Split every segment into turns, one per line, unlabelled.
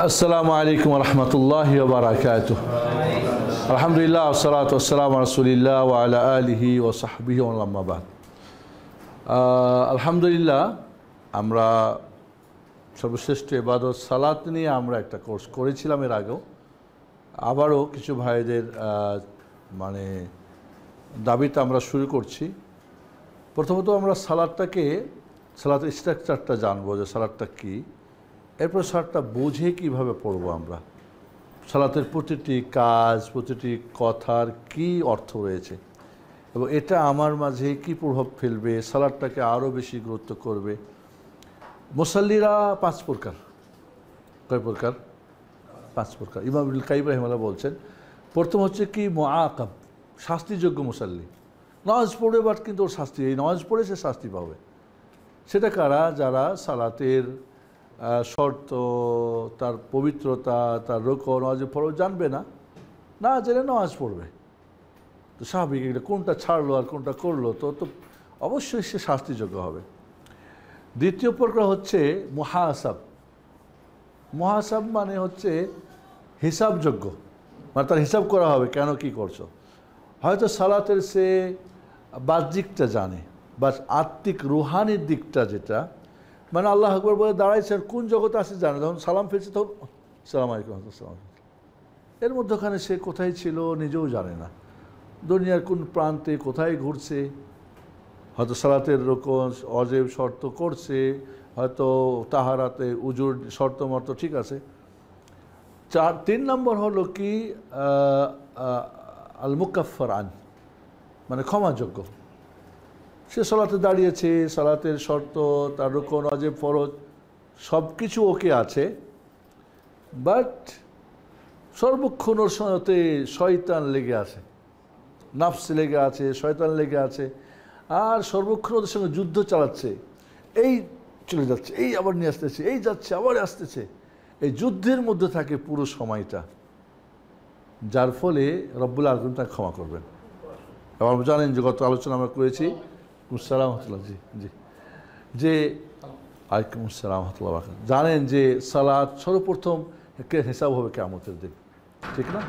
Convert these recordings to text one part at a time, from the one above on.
আসসালামু আলাইকুম রহমতুল্লাহি ওয়া বারাকাতুহু। আলহামদুলিল্লাহ ওয়াসসালাতু ওয়াসসালামু আলা রাসূলিল্লাহ ওয়া আলা আলিহি ওয়া সাহবিহি ওয়া আম্মা বাদ। আলহামদুলিল্লাহ, আমরা সর্বশ্রেষ্ঠ ইবাদত সালাত নিয়ে আমরা একটা কোর্স করেছিলাম এর আগেও। আবারও কিছু ভাইদের মানে দাবিতে আমরা শুরু করছি। প্রথমত আমরা সালাতের স্ট্রাকচারটা জানবো যে সালাতটা কী, এরপর সালাতটা বুঝে কীভাবে পড়বো আমরা, সালাতের প্রতিটি কাজ প্রতিটি কথার কি অর্থ রয়েছে এবং এটা আমার মাঝে কি প্রভাব ফেলবে, সালাতটাকে আরও বেশি গুরুত্ব করবে। মুসাল্লিরা পাঁচ প্রকার। কয় প্রকার? পাঁচ প্রকার। ইমাম ইবনুল কাইয়িম রাহিমাহুল্লাহ বলছেন, প্রথম হচ্ছে কি মুআকাব, শাস্তিযোগ্য মুসাল্লি। নামাজ পড়ে বাট কিন্তু ওর শাস্তি, এই নামাজ পড়ে সে শাস্তি পাবে। সেটা কারা? যারা সালাতের শর্ত, তার পবিত্রতা, তার রুকু নামাজের ফরজ জানবে না, না জেনে নামাজ পড়বে। তো স্বাভাবিক, এটা কোনটা ছাড়লো আর কোনটা করলো তো তো অবশ্যই সে শাস্তিযোগ্য হবে। দ্বিতীয় প্রকার হচ্ছে মুহাসাব। মুহাসাব মানে হচ্ছে হিসাবযোগ্য, মানে তার হিসাব করা হবে কেন কি করছো। হয়তো সালাতের সে বাহ্যিকটা জানে, বা আত্মিক রুহানির দিকটা যেটা, মানে আল্লাহ আকবর বলে দাঁড়াইছে আর কোন জগতে আসে জানে, যখন সালাম ফেলছে তখন সালাম আলাইকুম আসসালাম, এর মধ্যখানে সে কোথায় ছিল নিজেও জানে না, দুনিয়ার কোন প্রান্তে কোথায় ঘুরছে। হয়তো সালাতের রকম অজেব শর্ত করছে, হয়তো তাহারাতে উজুর শর্ত মর্ত ঠিক আছে। তিন নম্বর হলো কি আল মুকাফফার আন, মানে ক্ষমাযোগ্য। সে সালাতে দাঁড়িয়েছে, সালাতের শর্ত, তার রুকন, ওয়াজিব, ফরজ সব কিছু ওকে আছে, বাট সর্বক্ষণ ওর সাথে শয়তান লেগে আছে, নাফস লেগে আছে, শয়তান লেগে আছে, আর সর্বক্ষণ ওদের সঙ্গে যুদ্ধ চালাচ্ছে। এই চলে যাচ্ছে, এই আবার নিয়ে আসতেছে, এই যাচ্ছে আবার আসতেছে, এই যুদ্ধের মধ্যে থাকে পুরো সময়টা, যার ফলে রব্বুল আলামিন তাকে ক্ষমা করবেন। আবার জানেন যে গত আলোচনা আমরা করেছি, আসসালামু আলাইকুম, জি জি, যে আলাইকুম আসসালাম রাহমাতুল্লাহ, জানেন যে সালাত সর্বপ্রথম হিসাব হবে কিয়ামতের দিন, ঠিক না?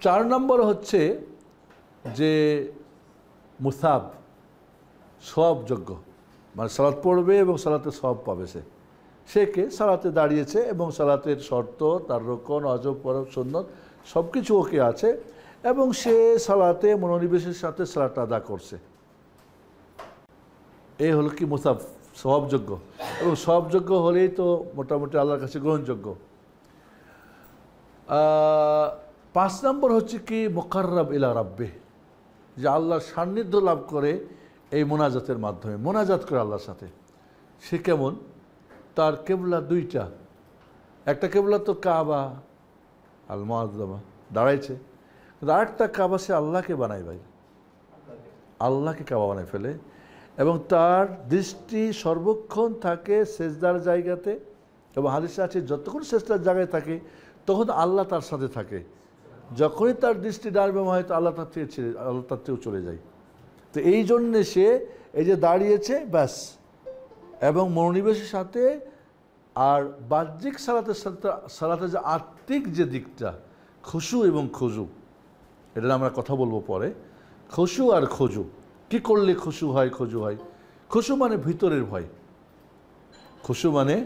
4 নম্বর হচ্ছে যে মুসাব, সওয়াবযোগ্য, মানে সালাত পড়বে এবং সালাতে সওয়াব পাবে। সে কে? সালাতে দাঁড়িয়েছে এবং সালাতের শর্ত, তার রুকন, ওয়াজিব, ফরজ, সুন্নত সব কিছু ওকে আছে এবং সে সালাতে মনোনিবেশের সাথে সালাত আদা করছে। এই হলো কি মুসাব, সওয়াবযোগ্য, এবং সওয়াবযোগ্য হলেই তো মোটামুটি আল্লাহর কাছে গ্রহণযোগ্য। 5 নম্বর হচ্ছে কি মুকাররাব ইলা রাব্বিহ, যে আল্লাহর সান্নিধ্য লাভ করে এই মোনাজাতের মাধ্যমে, মোনাজাত করে আল্লাহর সাথে। সে কেমন? তার কেবলা দুইটা, একটা কেবলা তো কাবা আল মুআজ্জামা, দাঁড়াইছে, আরেকটা কাবা সে আল্লাহকে বানায়, ভাই আল্লাহকে কাবা বানায় ফেলে, এবং তার দৃষ্টি সর্বক্ষণ থাকে সেজদার জায়গাতে, এবং হাদিসে আছে যতক্ষণ সেজদার জায়গায় থাকে তখন আল্লাহ তার সাথে থাকে, যখনই তার দৃষ্টি ডানবে হয়তো আল্লাহ তার থেকেও চলে যায়। তো এই জন্যে সে এই যে দাঁড়িয়েছে ব্যাস, এবং মনোনিবেশের সাথে, আর বাহ্যিক সালাতের যে আত্মিক যে দিকটা, খুশু এবং খুজু, এটা আমরা কথা বলবো পরে। খুশু আর খুজু, কি করলে খুশু হয়, খুজু হয়? খুশু মানে ভিতরের ভয়, খুশু মানে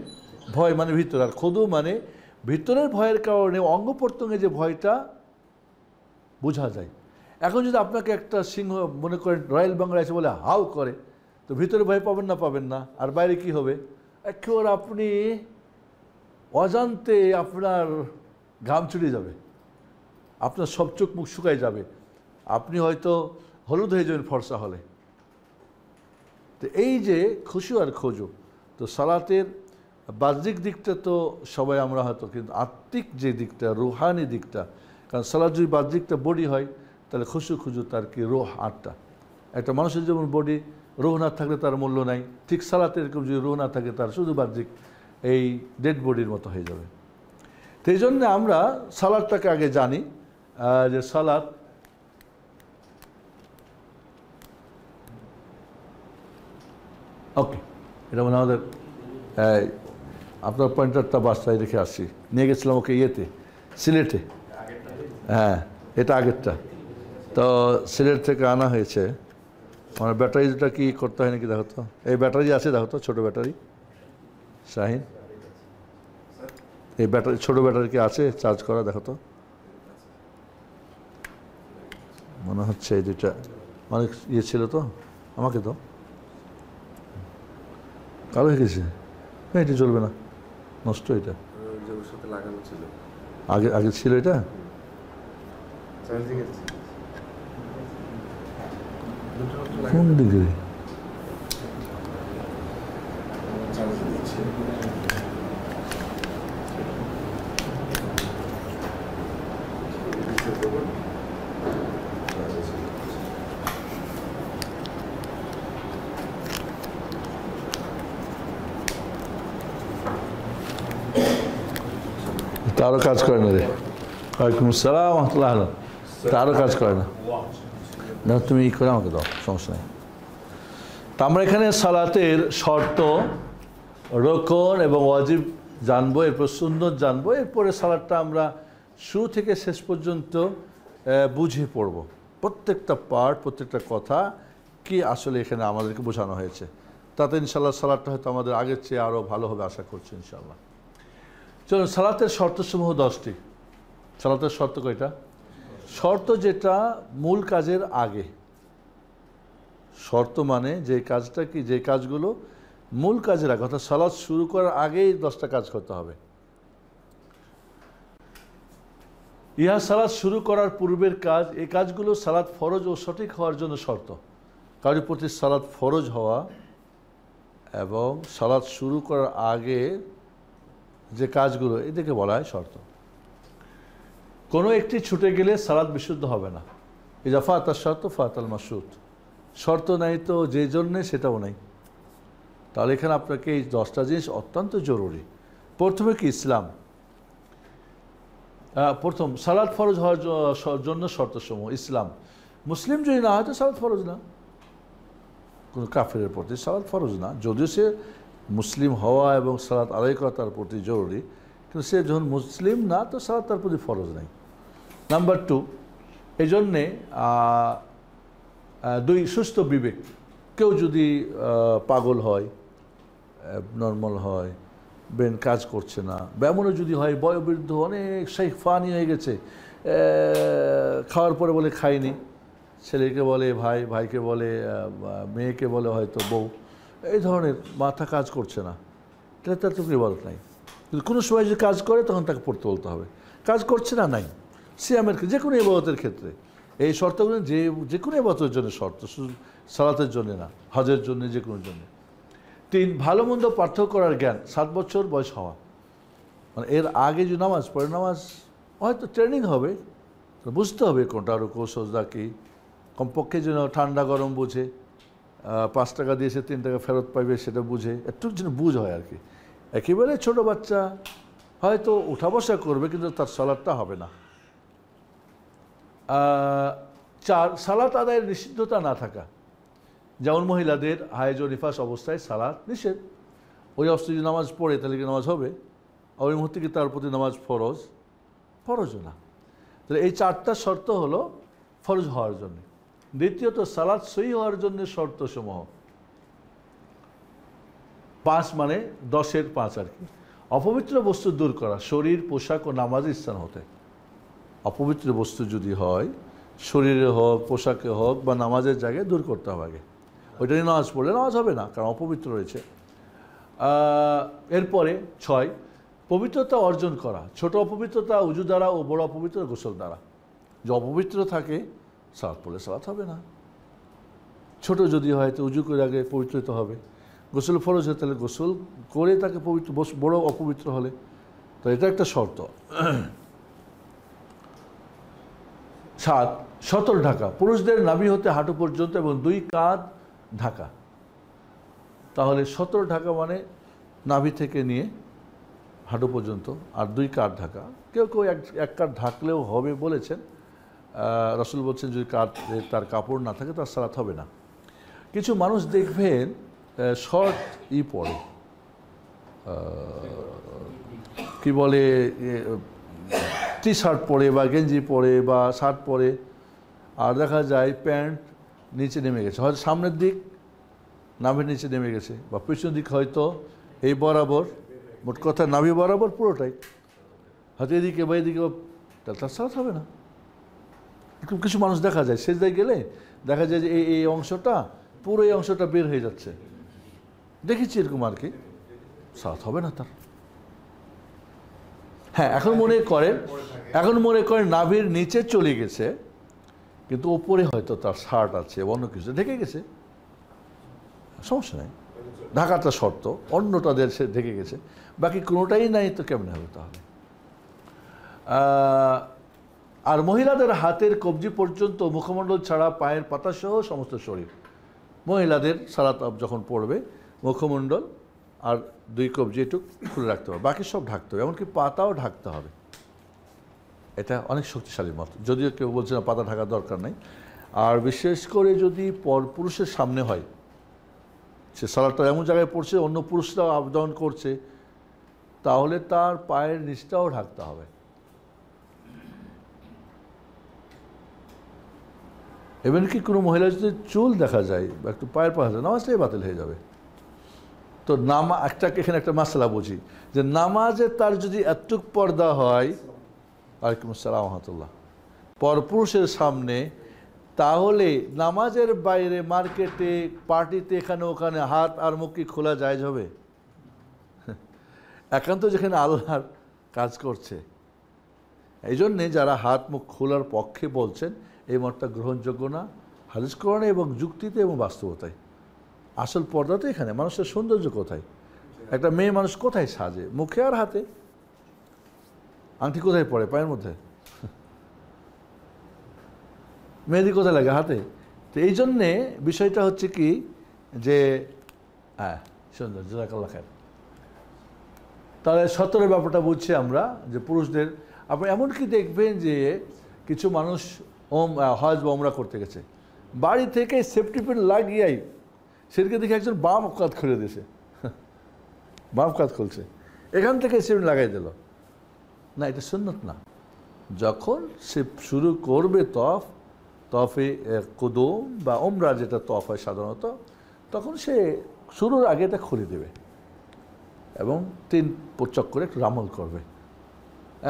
ভয়, মানে ভিতর, আর খুদু মানে ভিতরের ভয়ের কারণে অঙ্গ প্রত্যঙ্গে যে ভয়টা বোঝা যায়। এখন যদি আপনাকে একটা সিংহ মনে করেন রয়্যাল বেঙ্গল এসে বলে হাউ করে, তো ভিতরে ভয় পাবেন না? পাবেন না। আর বাইরে কি হবে? একেবারে আপনি অজান্তে আপনার ঘাম ছুটে যাবে, আপনার সব চোখ মুখ শুকায় যাবে, আপনি হয়তো হলুদ হয়ে যাবেন ফর্সা হলে। তো এই যে খুশু আর খুজু, তো সালাতের বাহ্যিক দিকটা তো সবাই আমরা হয়তো, কিন্তু আত্মিক যে দিকটা, রুহানি দিকটা, কারণ সালাত যদি বাহ্যিকটা বডি হয় তাহলে খুশু খুজু তার কি রুহ আটটা। একটা মানুষের যেমন বডি, রুহ না থাকলে তার মূল্য নাই, ঠিক সালাতের এরকম যদি রুহ না থাকে তার শুধু বাহ্যিক এই ডেড বডির মতো হয়ে যাবে। তো এই জন্যে আমরা সালাদটাকে আগে জানি যে সালাত ওকে, এটা মানে আমাদের আপনার পয়েন্টারটা বাসায় রেখে আসছি, নিয়ে গেছিলাম ওকে ইয়েতে, সিলেটে। হ্যাঁ, এটা আগেরটা। তো সিলেট থেকে আনা হয়েছে। মানে ব্যাটারিটা কি করতে হয় নাকি দেখো তো, এই ব্যাটারি আছে দেখো তো, ছোটো ব্যাটারি। শাহিন, এই ব্যাটারি, ছোটো ব্যাটারি কি আছে চার্জ করা দেখো তো? মনে হচ্ছে এই দুইটা অনেক ইয়ে ছিল তো, আমাকে তো কালো হয়ে গেছে। এটা চলবে না, নষ্ট। এটা আগে আগে ছিল এটা। কোন দিকে? তারও কাজ করে না রে। ওয়ালাইকুম আসসালাম রহমতুল্লাহ। তারও কাজ করে না। না, তুমি ই করে আমাকে দাও, সমস্যা নেই। তা আমরা এখানে সালাতের শর্ত, রকন এবং ওয়াজিব জানবো, এরপর সুন্নত জানবো, এরপরে সালাদটা আমরা শুরু থেকে শেষ পর্যন্ত বুঝে পড়ব। প্রত্যেকটা পার্ট, প্রত্যেকটা কথা কি আসলে এখানে আমাদেরকে বোঝানো হয়েছে। তাতে ইনশাল্লাহ সালাদটা হয়তো আমাদের আগের চেয়ে আরও ভালো হবে আশা করছি ইনশাল্লাহ। চলুন, সালাতের শর্তসমূহ 10টি। সালাতের শর্ত কয়টা? শর্ত যেটা মূল কাজের আগে। শর্ত মানে যে কাজটা কি, যে কাজগুলো মূল কাজের আগে, অর্থাৎ সালাত শুরু করার আগেই 10টা কাজ করতে হবে। ইহা সালাত শুরু করার পূর্বের কাজ। এই কাজগুলো সালাত ফরজ ও সঠিক হওয়ার জন্য শর্ত। কারোর প্রতি সালাত ফরজ হওয়া এবং সালাত শুরু করার আগে যে কাজগুলো, এদেরকে বলা হয় শর্ত। কোনো একটি ছুটে গেলে সালাত বিশুদ্ধ হবে না। ইজা ফাতা শর্ত ফাতাল মাসুদ। শর্ত নাই তো যে জন্যে সেটাও নাই। তাহলে এখানে আপনাকে এই 10টা জিনিস অত্যন্ত জরুরি। প্রথমে কি? ইসলাম। প্রথম সালাত ফরজ হওয়ার জন্য শর্তসমূহ। ইসলাম। মুসলিম যদি না হয় তো সালাত ফরজ না। কোনো কাফেরের প্রতি সালাত ফরজ না, যদিও সে মুসলিম হওয়া এবং সালাত আদায় করা তার প্রতি জরুরি, কিন্তু সে যখন মুসলিম না তো সালাত তার প্রতি ফরজ নেই। নাম্বার 2, এই জন্যে 2, সুস্থ বিবেক। কেউ যদি পাগল হয়, নর্মাল হয়, ব্রেন কাজ করছে না, ব্যামনও যদি হয়, বয়োবৃদ্ধ, অনেক সেই ফানি হয়ে গেছে, খাওয়ার পরে বলে খাইনি, ছেলেকে বলে ভাই, ভাইকে বলে মেয়েকে বলে হয়তো বউ, এই ধরনের মাথা কাজ করছে না, তাহলে তার তো ইবাদত নাই। কিন্তু কোনো সময় যদি কাজ করে তখন তাকে পড়তে বলতে হবে। কাজ করছে না, নাই। সিয়ামের যে কোনো ইবাদতের ক্ষেত্রে এই শর্তগুলো যে কোনো ইবাদতের জন্য শর্ত, শুধু সালাতের জন্য না, হজের জন্য, যে কোনো জন্য। 3, ভালো মন্দ পার্থক্য করার জ্ঞান। 7 বছর বয়স হওয়া, মানে এর আগে যে নামাজ পড়ে, নামাজ হয়তো ট্রেনিং হবে, বুঝতে হবে কোনটা রুকু সজদা কি, কমপক্ষে যেন ঠান্ডা গরম বুঝে, 5 টাকা দিয়েছে 3 টাকা ফেরত পাইবে সেটা বুঝে, একটু যেন বুঝ হয় আর কি। একেবারে ছোটো বাচ্চা হয়তো উঠা বসা করবে কিন্তু তার সালাতটা হবে না। 4, সালাত আদায়ের নিষিদ্ধতা না থাকা। যেমন মহিলাদের হায়েজ ও নিফাস অবস্থায় সালাত নিষেধ। ওই অবস্থায় যদি নামাজ পড়ে তাহলে কি নামাজ হবে? ওই মুহূর্তে কি তার প্রতি নামাজ ফরজও না। তাহলে এই 4টা শর্ত হলো ফরজ হওয়ার জন্য। দ্বিতীয়ত, সালাত সহি হওয়ার জন্য শর্তসমূহ। 5 মানে 10-এর 5 আর কি। অপবিত্র বস্তু দূর করা, শরীর, পোশাক ও নামাজের স্থান হতে। অপবিত্র বস্তু যদি হয়, শরীরে হোক, পোশাকে হোক বা নামাজের জায়গায় দূর করতে হবে আগে। ওইটা নিয়ে নামাজ পড়লে নামাজ হবে না, কারণ অপবিত্র রয়েছে। এরপরে 6, পবিত্রতা অর্জন করা। ছোট অপবিত্রতা উজু দ্বারা ও বড় অপবিত্র গোসল দ্বারা। যে অপবিত্র থাকে সালাত পড়লে সালাত হবে না। ছোট যদি হয় তো উজু করে আগে পবিত্রিত হবে। গোসল ফরজ হয় তাহলে গোসল করে তাকে পবিত্র, বড় অপবিত্র হলে তো এটা একটা শর্ত। 7, সতর ঢাকা। পুরুষদের নাভি হতে হাঁটু পর্যন্ত এবং 2 কাঁধ ঢাকা। তাহলে সতর ঢাকা মানে নাভি থেকে নিয়ে হাঁটু পর্যন্ত, আর 2 কাঁধ ঢাকা। কেউ কেউ এক কাঁধ ঢাকলেও হবে বলেছেন। রাসূল বলছেন যদি তার কাপড় না থাকে তার সালাত হবে না। কিছু মানুষ দেখবেন শর্ট পরে, কি বলে টি শার্ট পরে বা গেঞ্জি পরে বা শার্ট পরে, আর দেখা যায় প্যান্ট নিচে নেমে গেছে, হয়তো সামনের দিক নাভির নিচে নেমে গেছে, বা পিছনের দিক হয়তো এই বরাবর, মোট কথা নাভি বরাবর পুরোটাই, হয়তো এদিকে বা এদিকে, তার সালাত হবে না। কিছু মানুষ দেখা যায় সেজদায় গেলে দেখা যায় যে এই অংশটা, পুরো এই অংশটা বের হয়ে যাচ্ছে, দেখেছি এরকম আর কি, সালাত হবে না তার। হ্যাঁ, এখন মনে করেন নাভির নিচে চলে গেছে, কিন্তু ওপরে হয়তো তার শার্ট আছে, অন্য কিছু ঢেকে গেছে, সমস্যা নেই, ঢাকাটা শর্ত, অন্যটাদের সে ঢেকে গেছে, বাকি কোনোটাই নাই, তো কেমনে হবে তাহলে? আর মহিলাদের হাতের কবজি পর্যন্ত মুখমণ্ডল ছাড়া পায়ের পাতাসহ সমস্ত শরীর, মহিলাদের সালাত যখন পড়বে মুখমণ্ডল আর 2 কবজি একটু খুলে রাখতে হবে, বাকি সব ঢাকতে হবে, এমনকি পাতাও ঢাকতে হবে। এটা অনেক শক্তিশালী মত, যদিও কেউ বলছে না পাতা ঢাকার দরকার নেই। আর বিশেষ করে যদি পুরুষের সামনে হয়, সে সালাতটা এমন জায়গায় পড়ছে অন্য পুরুষরাও আপ ডাউন করছে, তাহলে তার পায়ের নিচটাও ঢাকতে হবে। এমনকি কোনো মহিলা যদি চুল দেখা যায় বা একটু পায়ের পাশে, নামাজটাই বাতিল হয়ে যাবে। তো এখানে একটা মাসলা বুঝি, যে নামাজে তার যদি এতটুক পর্দা হয়, ওয়ালাইকুম আসসালাম রহমতুল্লাহ, পরপুরুষের সামনে, তাহলে নামাজের বাইরে মার্কেটে, পার্টিতে, এখানে ওখানে হাত আর মুখ কি খোলা জায়েজ হবে? একান্ত যেখানে আল্লাহর কাজ করছে, এই জন্যে যারা হাত মুখ খোলার পক্ষে বলছেন, এই মতটা গ্রহণযোগ্য না হাদিস কোরআনে এবং যুক্তিতে এবং বাস্তবতায়। আসল পর্দা তো এখানে, মানুষের সৌন্দর্য কোথায়? একটা মেয়ে মানুষ কোথায় সাজে? মুখে আর হাতে। আংটি কোথায় পড়ে? পায়ের মধ্যে। মেহেদি কোথায় লাগে? হাতে। তো এই জন্যে বিষয়টা হচ্ছে কি, যে হ্যাঁ সুন্দর, জাযাকাল্লাহ খায়ের। তাহলে সতরের ব্যাপারটা বুঝছি আমরা, যে পুরুষদের, আপনি এমনকি দেখবেন যে কিছু মানুষ হজ বা ওমরা করতে গেছে, বাড়ি থেকে সেফটি পিন লাগিয়েই সেদিকে দেখে একজন বাম কাঁধ খুলে দিয়েছে, বাম কাঁধ খুলছে, এখান থেকে সেফটি লাগাই দিল। না, এটা সুন্নত না। যখন সে শুরু করবে তফে কুদুম বা ওমরা, যেটা তফ হয় সাধারণত, তখন সে শুরুর আগে এটা খুলে দেবে এবং 3 চক্করে একটু রামল করবে।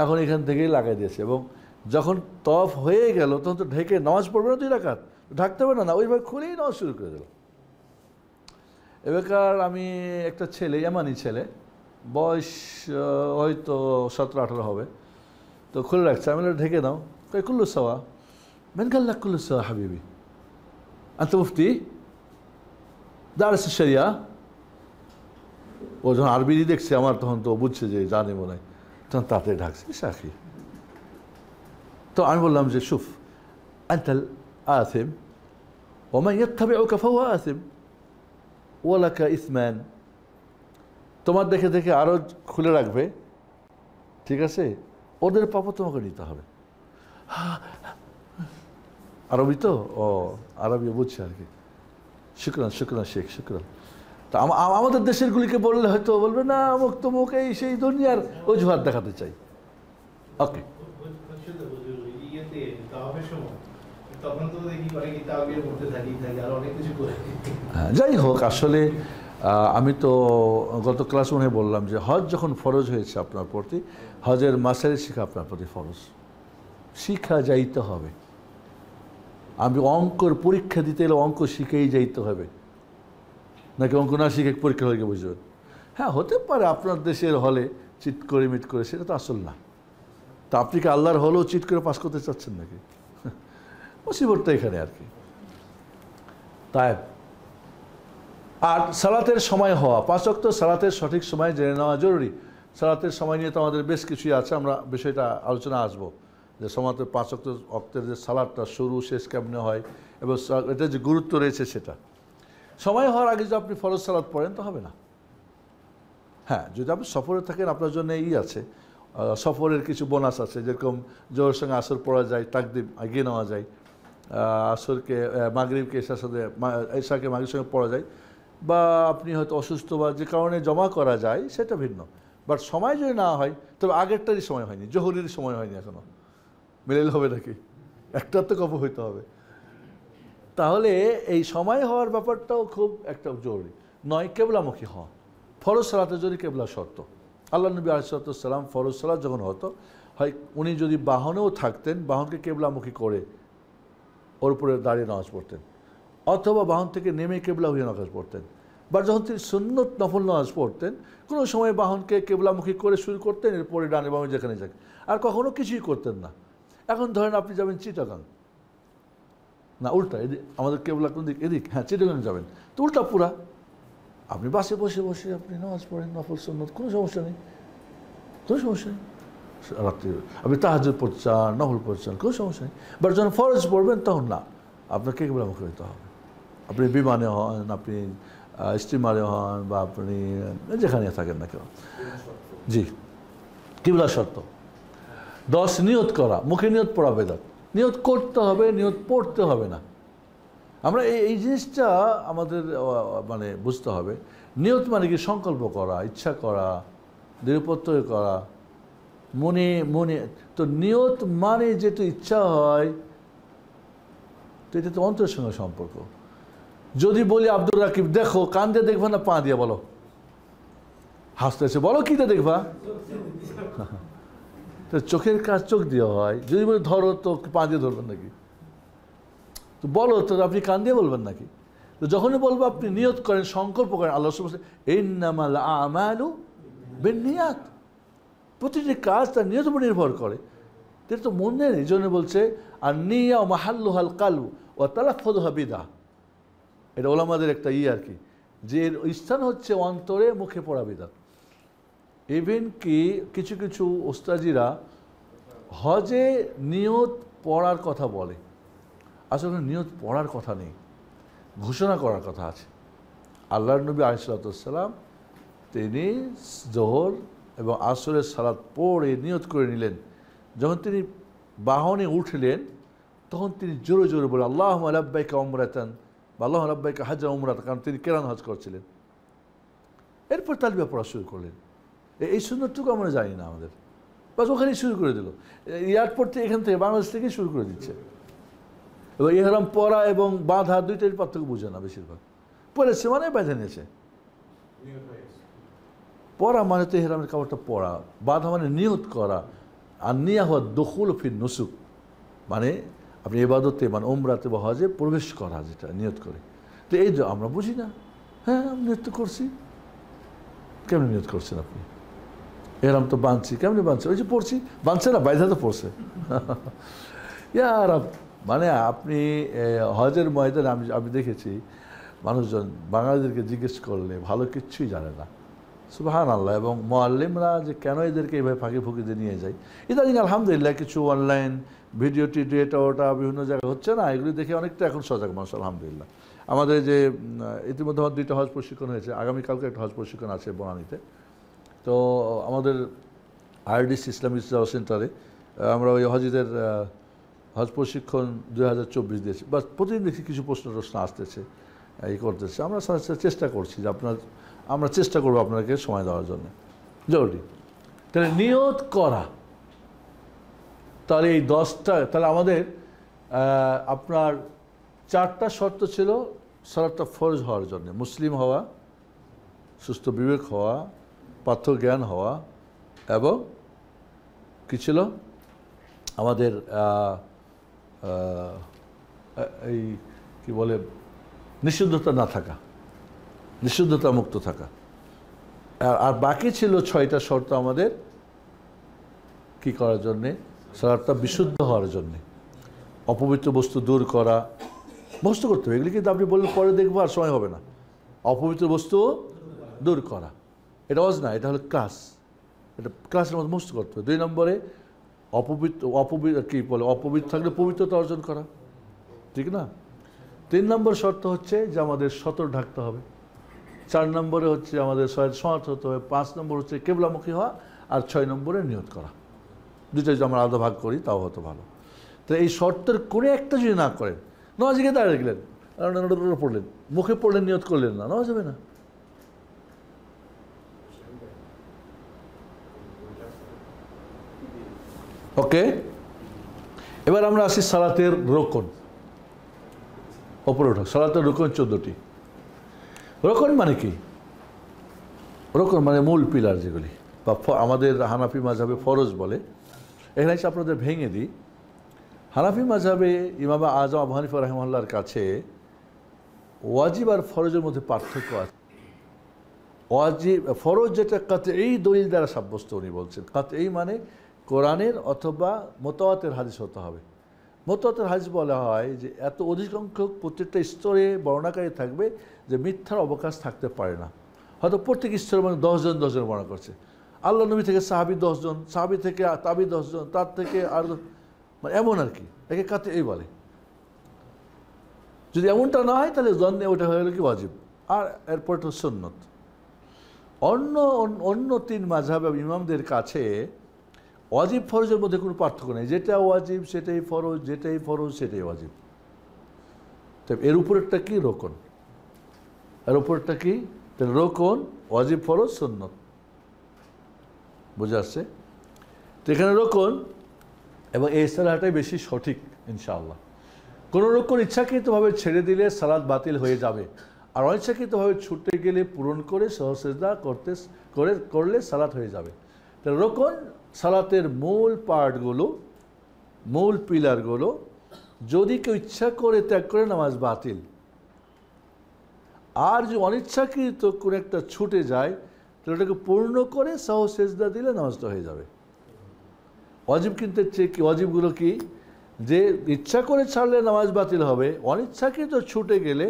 এখন এখান থেকেই লাগাই দিয়েছে, এবং যখন তফ হয়ে গেল তখন তো ঢেকে নামাজ পড়বে না, 2 রাকাত ঢাকতে হবে না, ওইভাবে খুলেই নামাজ শুরু করে দিল। এবারকার আমি একটা ছেলে, ইয়ামানি ছেলে, বয়স হয়তো 17-18 হবে, তো খুলে রাখছে, আমি ঢেকে দাও, কই কুল্লু সাওয়া, মেন কাল্লা কুল্লু সাওয়া হাবিবি, আন্ত মুফতি দারস শরিয়া। ও যখন আরবি দেখছে আমার, তখন তো বুঝছে যে জানে মনে হয়, তখন তাতে ঢাকছে সাক্ষী। তো আমি বললাম যে শুফ আনতাল আথিম ওয়া ইয়াত্তাবিউকা ফাহুয়া আথিম ওয়া লাকা ইসমান, তোমার দেখে দেখে আরও খুলে রাখবে, ঠিক আছে, ওদের পাপও তোমাকে নিতে হবে। আরবি তো, ও আরবি বুঝছে আর কি। শুক্রান শুক্রান শেখ, শুক্রান। তা আমাদের দেশের গুলিকে বললে হয়তো বলবে না, অমুক তমুক, এই সেই দুনিয়ার অজুহাত দেখাতে চাই। ওকে, হ্যাঁ, যাই হোক, আসলে আমি তো গত ক্লাস মনে বললাম যে হজ যখন ফরজ হয়েছে আপনার প্রতি, হজের মাসাইল শিখা আপনার প্রতি ফরজ, শিখা যাইতে হবে। আমি অঙ্কর পরীক্ষা দিতে এলে অঙ্ক শিখেই যাইতে হবে, নাকি অঙ্ক না শিখে পরীক্ষা হয়ে গিয়ে বুঝবেন? হ্যাঁ, হতে পারে আপনার দেশের হলে চিট করে মিট করে, সেটা তো আসল না। তা আপনি কি আল্লাহর হলেও চিট করে পাস করতে চাচ্ছেন নাকি? মুসিবতটা এখানে আর কি। তাই আর সালাতের সময় হওয়া, 5 ওয়াক্ত সালাতের সঠিক সময় জেনে নেওয়া জরুরি। সালাতের সময় নিয়ে তো আমাদের বেশ কিছুই আছে, আমরা বিষয়টা আলোচনা আসবো, যে সমাতের 5 ওয়াক্তের যে সালাদটা শুরু শেষ কেমনে হয় এবং এটা যে গুরুত্ব রয়েছে সেটা। সময় হওয়ার আগে যদি আপনি ফরজ সালাত পড়েন তো হবে না। হ্যাঁ, যদি আপনি সফরে থাকেন আপনার জন্য আছে, সফরের কিছু বোনাস আছে, যেরকম জোহরের সঙ্গে আসর পড়া যায়, তাকদিম এগিয়ে নেওয়া যায়, আসরকে মাগরিবকে এশার সাথে, এশাকে মাগরিবের সঙ্গে পড়া যায়, বা আপনি হয়তো অসুস্থ বা যে কারণে জমা করা যায় সেটা ভিন্ন, বাট সময় যদি না হয়, তবে আগেরটারই সময় হয়নি, জোহরের সময় হয়নি এখনো, মিলেল হবে নাকি, একটার তো কবে হইতে হবে। তাহলে এই সময় হওয়ার ব্যাপারটাও খুব একটা জরুরি নয়। কেবলামুখী হওয়া ফরজ সালাতের জন্য কেবলা শর্ত। আল্লাহ নবী আলাইহিস সালাম ফরজ সালাত যখন হতো হয় উনি যদি বাহনেও থাকতেন, বাহনকে কেবলামুখী করে ওর উপরে দাঁড়িয়ে নামাজ পড়তেন, অথবা বাহন থেকে নেমে কেবলা হয়ে নামাজ পড়তেন। বা যখন তিনি সুন্নত নফল নামাজ পড়তেন, কোনো সময় বাহনকে কেবলামুখী করে শুরু করতেন, এরপরে ডানে বামে যেখানে যাক, আর কখনো কিছুই করতেন না। এখন ধরেন আপনি যাবেন চিটাগাং, না উল্টা এদিক, আমাদের কেবলা কোন দিক, এদিক, হ্যাঁ চিটাগাং যাবেন, তো উল্টা পুরা আপনি বাসে বসে বসে আপনি নামাজ পড়েন নফল সুন্নত, কোনো সমস্যা নেই, কোনো সমস্যা নেই। রাত্রি আপনি তাহাজ্জুদ পড়তে চান, নফল পড়তে চান, কোনো সমস্যা নেই। বাট যখন ফরজ পড়বেন তখন না, আপনাকে কেবলামুখী হতে হবে। আপনি বিমানে হন, আপনি স্টিমারে হন, বা আপনি যেখানে থাকেন না কেন। জি, কিবলা শর্ত। 10 নিয়ত করা, মুখে নিয়ত পড়া বেদাত। নিয়ত করতে হবে, নিয়ত পড়তে হবে না। আমরা এই জিনিসটা আমাদের মানে বুঝতে হবে। নিয়ত মানে কি? সংকল্প করা, ইচ্ছা করা, দৃঢ়প্রত্যয় করা, মনে মনে। তো নিয়ত মানে যেহেতু ইচ্ছা হয়, তো এটা তো অন্তরের সঙ্গে সম্পর্ক। যদি বলি আব্দুর রাকিব দেখো, কান দিয়ে দেখবা না পা দিয়ে বলো? হাসতেছে, বলো কি দিয়ে দেখবা? তো চোখের কাজ চোখ দিয়ে হয়। যদি বলি ধরো, তো পা দিয়ে ধরবেন নাকি? তো বলো তো, আপনি কান দিয়ে বলবেন নাকি? তো যখনই বলবো আপনি নিয়ত করেন, সংকল্প করেন। আল্লাহ ইন্নামাল আমালু বিন্নিয়াত, প্রতিটি কাজ তার নিয়তের উপর নির্ভর করে। এটা তো মনের, এই জন্য বলছে আর নিয়া মাহাল্লুহাল কালু ও তালাফুযুহা বিদআহ। এটা ওলামাদের একটা আর কি, যে স্থান হচ্ছে অন্তরে, মুখে পড়া বিদআত। ইভেন কি কিছু কিছু ওস্তাজিরা হজে নিয়ত পড়ার কথা বলে, আসলে নিয়ত পড়ার কথা নেই, ঘোষণা করার কথা আছে। আল্লাহর নবী আলাইহিস সালাম তিনি জোহর এবং আসরের সালাত পড়ে নিয়ত করে নিলেন। যখন তিনি বাহনে উঠলেন, তখন তিনি জোরে জোরে বলেন আল্লাহুম্মা লাব্বাইকা উমরাতান বা আল্লাহুম্মা লাব্বাইকা হাজ্জান উমরাতান, কারণ তিনি কেরান হজ করছিলেন। এরপর তালবিয়া পড়া শুরু করলেন। এই সুন্নতটুকু আমরা জানি না আমাদের, বাস ওখানেই শুরু করে দিল। এয়ারপোর্ট থেকে, এখান থেকে, বাংলাদেশ থেকেই শুরু করে দিচ্ছে। এবং ইহরাম পরা এবং বাঁধা দুইটার পার্থক্য বুঝে না বেশিরভাগ। পরেছে মানে বেঁধে নিয়েছে। পরা মানে তো ইহরামের কাপড়টা পরা, বাঁধা মানে নিয়ত করা। আর নিয়া হওয়া দখুল ফির নুসুক, মানে আপনি ইবাদতে মানে উমরাতে বা হজে প্রবেশ করা, যেটা নিয়ত করে। তো এই যে আমরা বুঝি না। হ্যাঁ, আমি নিয়ত করছি। কেমনি নিয়ত করছেন আপনি? এরম তো বাঁধছি, কেমনি বাঁধছে? ওই যে পড়ছি, বাঁধছে না, বাইধা তো পড়ছে। ইয়ার মানে আপনি হজের ময়দানে আমি দেখেছি মানুষজন বাঙালিদেরকে জিজ্ঞেস করলে ভালো কিচ্ছুই জানে না, সুবহানাল্লাহ। এবং মুআল্লিমরা যে কেন এদেরকে এইভাবে ফাঁকি ফুঁকি দিয়ে নিয়ে যায়। ইদানিং আলহামদুলিল্লাহ কিছু অনলাইন ভিডিও টিডিও এটা ওটা বিভিন্ন জায়গায় হচ্ছে না, এগুলি দেখে অনেকটা এখন সজাগ মানুষ আলহামদুলিল্লাহ। আমাদের যে ইতিমধ্যে আমার 2টা হজ প্রশিক্ষণ হয়েছে, আগামীকালকে একটা হজ প্রশিক্ষণ আছে বনানীতে। তো আমাদের আরডিসি ইসলামিক সেন্টারে আমরা ওই হজিদের হজ প্রশিক্ষণ 2024 দিয়েছি। বাস প্রতিদিন দেখি কিছু প্রশ্ন আসতেছে, এই করতেছে। আমরা চেষ্টা করছি যে আমরা চেষ্টা করবো আপনাকে সময় দেওয়ার জন্য, জরুরি। তাহলে নিয়ত করা, তাহলে এই 10টা, তাহলে আমাদের আপনার 4টা শর্ত ছিল সালাতটা ফরজ হওয়ার জন্য। মুসলিম হওয়া, সুস্থ বিবেক হওয়া, পার্থ জ্ঞান হওয়া, এবং কি ছিল আমাদের এই কি বলে, নিষিদ্ধতা না থাকা, নিষিদ্ধতা মুক্ত থাকা। আর বাকি ছিল 6টা শর্ত আমাদের কি করার জন্যে? সালাতটা বিশুদ্ধ হওয়ার জন্যে। অপবিত্র বস্তু দূর করা, মুখস্থ করতে হবে এগুলি, কিন্তু আপনি বললেন পরে দেখবো আর সময় হবে না। অপবিত্র বস্তু দূর করা, এটা ওয়াজ না, এটা হলো ক্লাস। এটা ক্লাসের মধ্যে মুখস্থ করতে হবে। 2 নম্বরে অপবিত্র কী বলে, অপবিত্র থাকলে পবিত্রতা অর্জন করা, ঠিক না? 3 নম্বর শর্ত হচ্ছে যে আমাদের সতর ঢাকতে হবে। 4 নম্বরে হচ্ছে আমাদের সমাজ হতে হবে। 5 নম্বর হচ্ছে কেবলামুখী হওয়া। আর 6 নম্বরে নিয়ত করা। 2টা যদি আমরা আলাদা ভাগ করি তাও হতো ভালো। তো এই শর্তের কোনো একটা যদি না করেন, নামাজে গিয়ে দাঁড়িয়ে গেলেন, পড়লেন, মুখে পড়লেন, নিয়ত করলেন না, নামাজ হবে না। ওকে, এবার আমরা আসি সালাতের রোকন। ওপরে ওঠা, সালাতের রোকন 14টি। রোকন মানে কি? রোকন মানে মূল পিলার, যেগুলি বা আমাদের হানাফি মাযহাবে ফরজ বলে। এখানে এসে আপনাদের ভেঙে দিই। হানাফি মাযহাবে ইমাম আযম আবু হানিফা রাহিমাহুল্লাহর কাছে ওয়াজিব আর ফরজের মধ্যে পার্থক্য আছে। ওয়াজিব ফরজ যেটা কাতঈ দলিল দ্বারা সাব্যস্ত, উনি বলছেন কাতঈ মানে কোরআনের অথবা মুতাওয়াতির হাদিস হতে হবে। মুতাওয়াতির হাদিস বলা হয় যে এত অধিক সংখ্যক প্রত্যেকটা স্তরে বর্ণনাকারী থাকবে যে মিথ্যার অবকাশ থাকতে পারে না। হয়তো প্রত্যেক স্তরে মানে 10 জন বর্ণনা করছে। আল্লাহ নবী থেকে সাহাবী 10 জন, সাহাবী থেকে তাবি 10 জন, তার থেকে আর মানে এমন আর কি, একে কাতঈ বলে। যদি এমনটা না হয় তাহলে জন্নে ওটা হয়ে গেল কি ওয়াজিব, আর এরপর তো সুন্নত। অন্য 3 মাযহাব ইমামদের কাছে ওয়াজিব ফরজের মধ্যে কোনো পার্থক্য নেই, যেটা ওয়াজিব সেটাই ফরজ, যেটাই ফরজ সেটাই ওয়াজিব। তবে এর উপরেরটা কি? রোকন। এর উপরেরটা কি? রোকন, ওয়াজিব, ফরজ, সুন্নত। বুঝে আসছে? তো এখানে রোকন এবং এই ইসলাহটাই বেশি সঠিক ইনশাআল্লাহ। কোনো রোকন ইচ্ছাকৃতভাবে ছেড়ে দিলে সালাত বাতিল হয়ে যাবে, আর অনিচ্ছাকৃতভাবে ছুটে গেলে পূরণ করে সহসেজদা করলে সালাত হয়ে যাবে। তো রোকন সালাতের মূল পার্টগুলো, মূল পিলারগুলো, যদি কেউ ইচ্ছা করে ত্যাগ করে নামাজ বাতিল। আর যদি অনিচ্ছাকৃত কোনো একটা ছুটে যায় তাহলে ওটাকে পূর্ণ করে সহসেজদা দিলে নামাজটা হয়ে যাবে। ওয়াজিব কিন্তু ওয়াজিবগুলো কি? যে ইচ্ছা করে ছাড়লে নামাজ বাতিল হবে, অনিচ্ছাকৃত ছুটে গেলে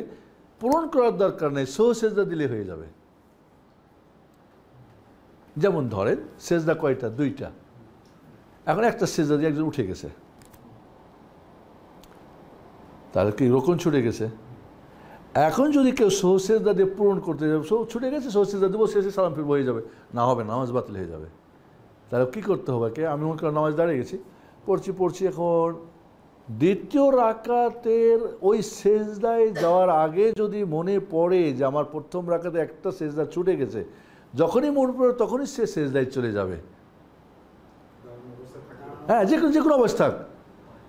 পূরণ করার দরকার নেই, সহসেজদা দিলে হয়ে যাবে। যেমন ধরেন সেজদা কয়টা? 2টা। এখন একটা সেজদা দিয়ে একজন উঠে গেছে, তাহলে কি রোকন ছুটে গেছে? এখন যদি কেউ সহসেজদা দিয়ে পূরণ করতে যাবে, ছুটে গেছে, সহসেজদা দেবো, শেষে সালাম ফিরবো, হয়ে যাবে না? হবে, নামাজ বাতিল হয়ে যাবে। তাহলে কী করতে হবে? আমি মনে করি নামাজ দাঁড়িয়ে গেছি, পড়ছি, এখন দ্বিতীয় রাকাতের ওই সেজদায় যাওয়ার আগে যদি মনে পড়ে যে আমার প্রথম রাকাতে একটা সেজদা ছুটে গেছে, যখনই মনে পড়ে তখনই সে সেজদায় চলে যাবে। হ্যাঁ, যে কোনো অবস্থা,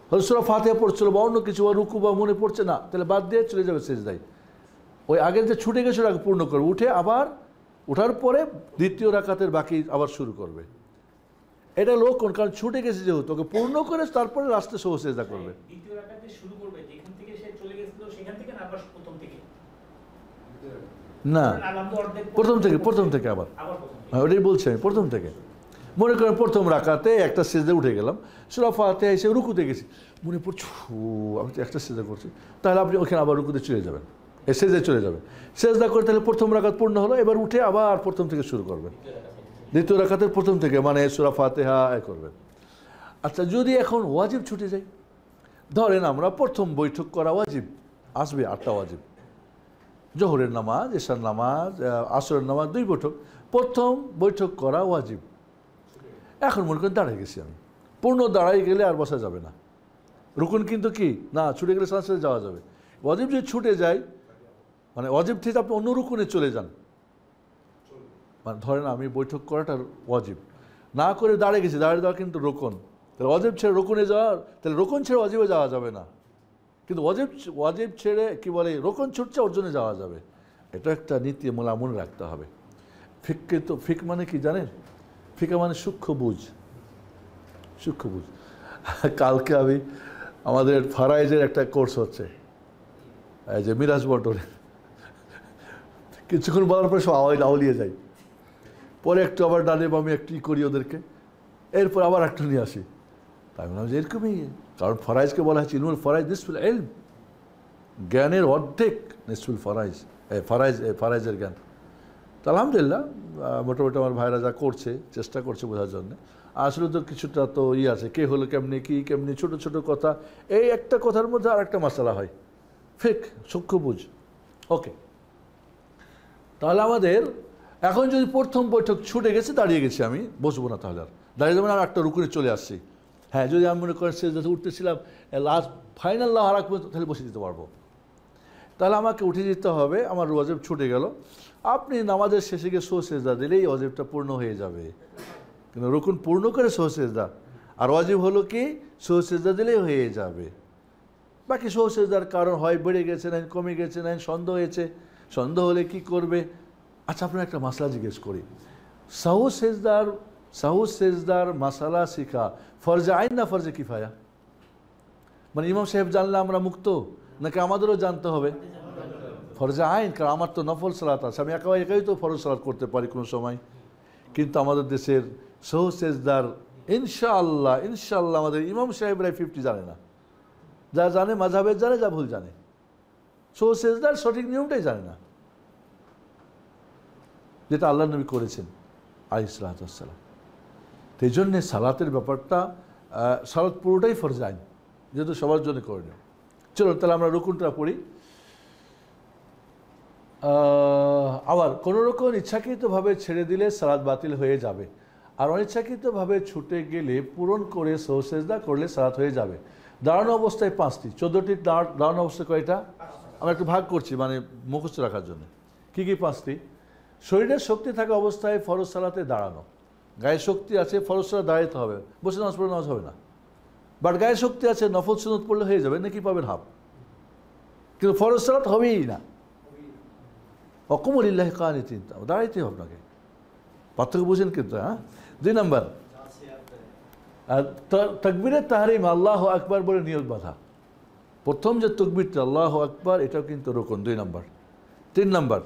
হয়তো সূরা ফাতিহা পড়ছিল বা অন্য কিছু, বা রুকু বা মনে পড়ছে না, তাহলে বাদ দিয়ে চলে যাবে সেজদায়। ওই আগের যে ছুটে গেছে ওটাকে পূর্ণ করবে, উঠে আবার ওঠার পরে দ্বিতীয় রাকাতের বাকি আবার শুরু করবে। এটা লোকন, কারণ ছুটে গেছে যেহেতু, ওকে পূর্ণ করে তারপরে লাস্টে সহসেজদা করবে। না, প্রথম থেকে আবার, হ্যাঁ ওটাই বলছি আমি, প্রথম থেকে। মনে করেন প্রথম রাকাতে একটা সেজদা উঠে গেলাম, সূরা ফাতিহা এসে রুকুতে গেছি, মনে পড়ছে আমি তো একটা সেজদা করছি, তাহলে আপনি ওখানে আবার রুকুতে চলে যাবেন, এই সেজদায় চলে যাবেন। সেজদা করে তাহলে প্রথম রাকাত পূর্ণ হলো, এবার উঠে আবার প্রথম থেকে শুরু করবেন, দ্বিতীয় রাকাতের প্রথম থেকে, মানে সূরা ফাতিহা করবেন। আচ্ছা, যদি এখন ওয়াজিব ছুটে যায়, ধরেন আমরা প্রথম বৈঠক করা ওয়াজিব, আসবে 8টা ওয়াজিব, জোহরের নামাজ, এশার নামাজ, আসরের নামাজ, 2 বৈঠক, প্রথম বৈঠক করা ওয়াজিব। এখন মনে করেন দাঁড়িয়ে গেছি আমি, পূর্ণ দাঁড়াই গেলে আর বসা যাবে না। রুকুন কিন্তু কি না, ছুটে গেলে সাথে সাথে যাওয়া যাবে। ওয়াজিব যদি ছুটে যায়, মানে ওয়াজিব থেকে আপনি অন্য রুকুনে চলে যান, মানে ধরেন আমি বৈঠক করাটা ওয়াজিব না করে দাঁড়িয়ে গেছি, দাঁড়িয়ে যাওয়া কিন্তু রোকন, তাহলে ওয়াজিব ছেড়ে রোকনে যাওয়ার, তাহলে রোকন ছেড়ে ওয়াজিবে যাওয়া যাবে না, কিন্তু ওয়াজিব ছেড়ে কি বলে রোকন ছুটছে অর্জনে যাওয়া যাবে। এটা একটা নীতি মনে রাখতে হবে। ফিককে তো, ফিক মানে কি জানেন? ফিকা মানে সূক্ষ্ম বুঝ। কালকে আমি আমাদের ফারাইজের একটা কোর্স হচ্ছে, এই যে মিরাজ বটরে, কিছুক্ষণ বলার পরে সব আউলিয়ে যাই, পরে একটু আবার ডানে বামে একটু করি ওদেরকে, এরপর আবার একটু নিয়ে আসি। তাই বললাম যে এরকমই, কারণ ফরাইজকে বলা হচ্ছে ইলমুল ফরাইজ নিসফুল ইলম, জ্ঞানের অর্ধেক নিসফুল ফরাইজ, ফারাইজের জ্ঞান। তো আলহামদুলিল্লাহ মোটামুটি আমার ভাইরা যা করছে, চেষ্টা করছে বোঝার জন্য। আসলে তো কিছুটা তো আছে, কে হলো কেমনি ছোট ছোট কথা, এই একটা কথার মধ্যে আর একটা মশলা হয়, ফিক সূক্ষ্ম বুঝ। ওকে, তাহলে আমাদের এখন যদি প্রথম বৈঠক ছুটে গেছে, দাঁড়িয়ে গেছি, আমি বসবো না, তাহলে আর দাঁড়িয়ে যাবো না, আর একটা রুকুনে চলে আসছি। হ্যাঁ, যদি আমি মনে করেন সে যাতে উঠতেছিলাম লাস্ট ফাইনাল না হারাক, তাহলে বসে দিতে পারবো। তাহলে আমাকে উঠে যেতে হবে, আমার ওয়াজিব ছুটে গেল। আপনি নামাজের শেষে গিয়ে সেজদা দিলেই ওয়াজিবটা পূর্ণ হয়ে যাবে। কিন্তু রুকুন পূর্ণ করে সেজদা, আর ওয়াজিব হলো কি সেজদা দিলেই হয়ে যাবে। বাকি সেজদার কারণ হয় বেড়ে গেছে না কমে গেছে না সন্দেহ হয়েছে, সন্দেহ হলে কি করবে? আচ্ছা, আপনার একটা মাসলা জিজ্ঞেস করি, সাহু সেজদার মাসালা শিখা ফরজে আইন না ফরজে কিফায়া? মানে ইমাম সাহেব জানলে আমরা মুক্ত, নাকি আমাদেরও জানতে হবে? ফরজে আইন, কারণ আমার তো নফল সালাত আছে, আমি একাই তো ফরজ সালাত করতে পারি কোনো সময়। কিন্তু আমাদের দেশের সাহু সেজদার ইনশাআল্লাহ আমাদের ইমাম সাহেবরাই 50 জানে না। যা জানে মাযহাবের জানে, যা ভুল জানে, সাহু সেজদার সঠিক নিয়মটাই জানে না, যেটা আল্লাহ নবী করেছেন আলাইহিস সালাতু ওয়াস সালাম। তো এই জন্যে সালাতের ব্যাপারটা, সালাত পুরোটাই ফরজ আইন, যেহেতু সবার জন্য করে নেয়। চলো তাহলে আমরা রুকুনটা পড়ি। আবার কোনো রকম ইচ্ছাকৃতভাবে ছেড়ে দিলে সালাত বাতিল হয়ে যাবে, আর অনিচ্ছাকৃতভাবে ছুটে গেলে পূরণ করে সাহু সেজদা করলে সালাত হয়ে যাবে। দাঁড়ানো অবস্থায় 5টি, 14টি দাঁড়ানো অবস্থায় কয়টা? আমরা একটু ভাগ করছি মানে মুখস্থ রাখার জন্য। কী কী 5টি? শরীরের শক্তি থাকা অবস্থায় ফরজ সালাতে দাঁড়ানো। গায়ে শক্তি আছে, ফরজ সালাত দাঁড়াইতে হবে, বসে নামাজ পড়লে নামাজ হবে না। বাট গায়ে শক্তি আছে, নফল সুন্নত পড়লে হয়ে যাবে, নাকি পাবেন হাফ, কিন্তু ফরজ সালাত হবেই না। অকুমুলিল্লাহি কানিতিন, দাঁড়াইতে হবে আপনাকে। পার্থক্য বুঝেন কিন্তু? হ্যাঁ। 2 নম্বর, তাকবীরে তাহরিম আল্লাহু আকবার বলে নিয়ত বাঁধা। প্রথম যে তাকবীরটা আল্লাহু আকবার, এটাও কিন্তু রুকুন, 2 নম্বর। 3 নম্বর,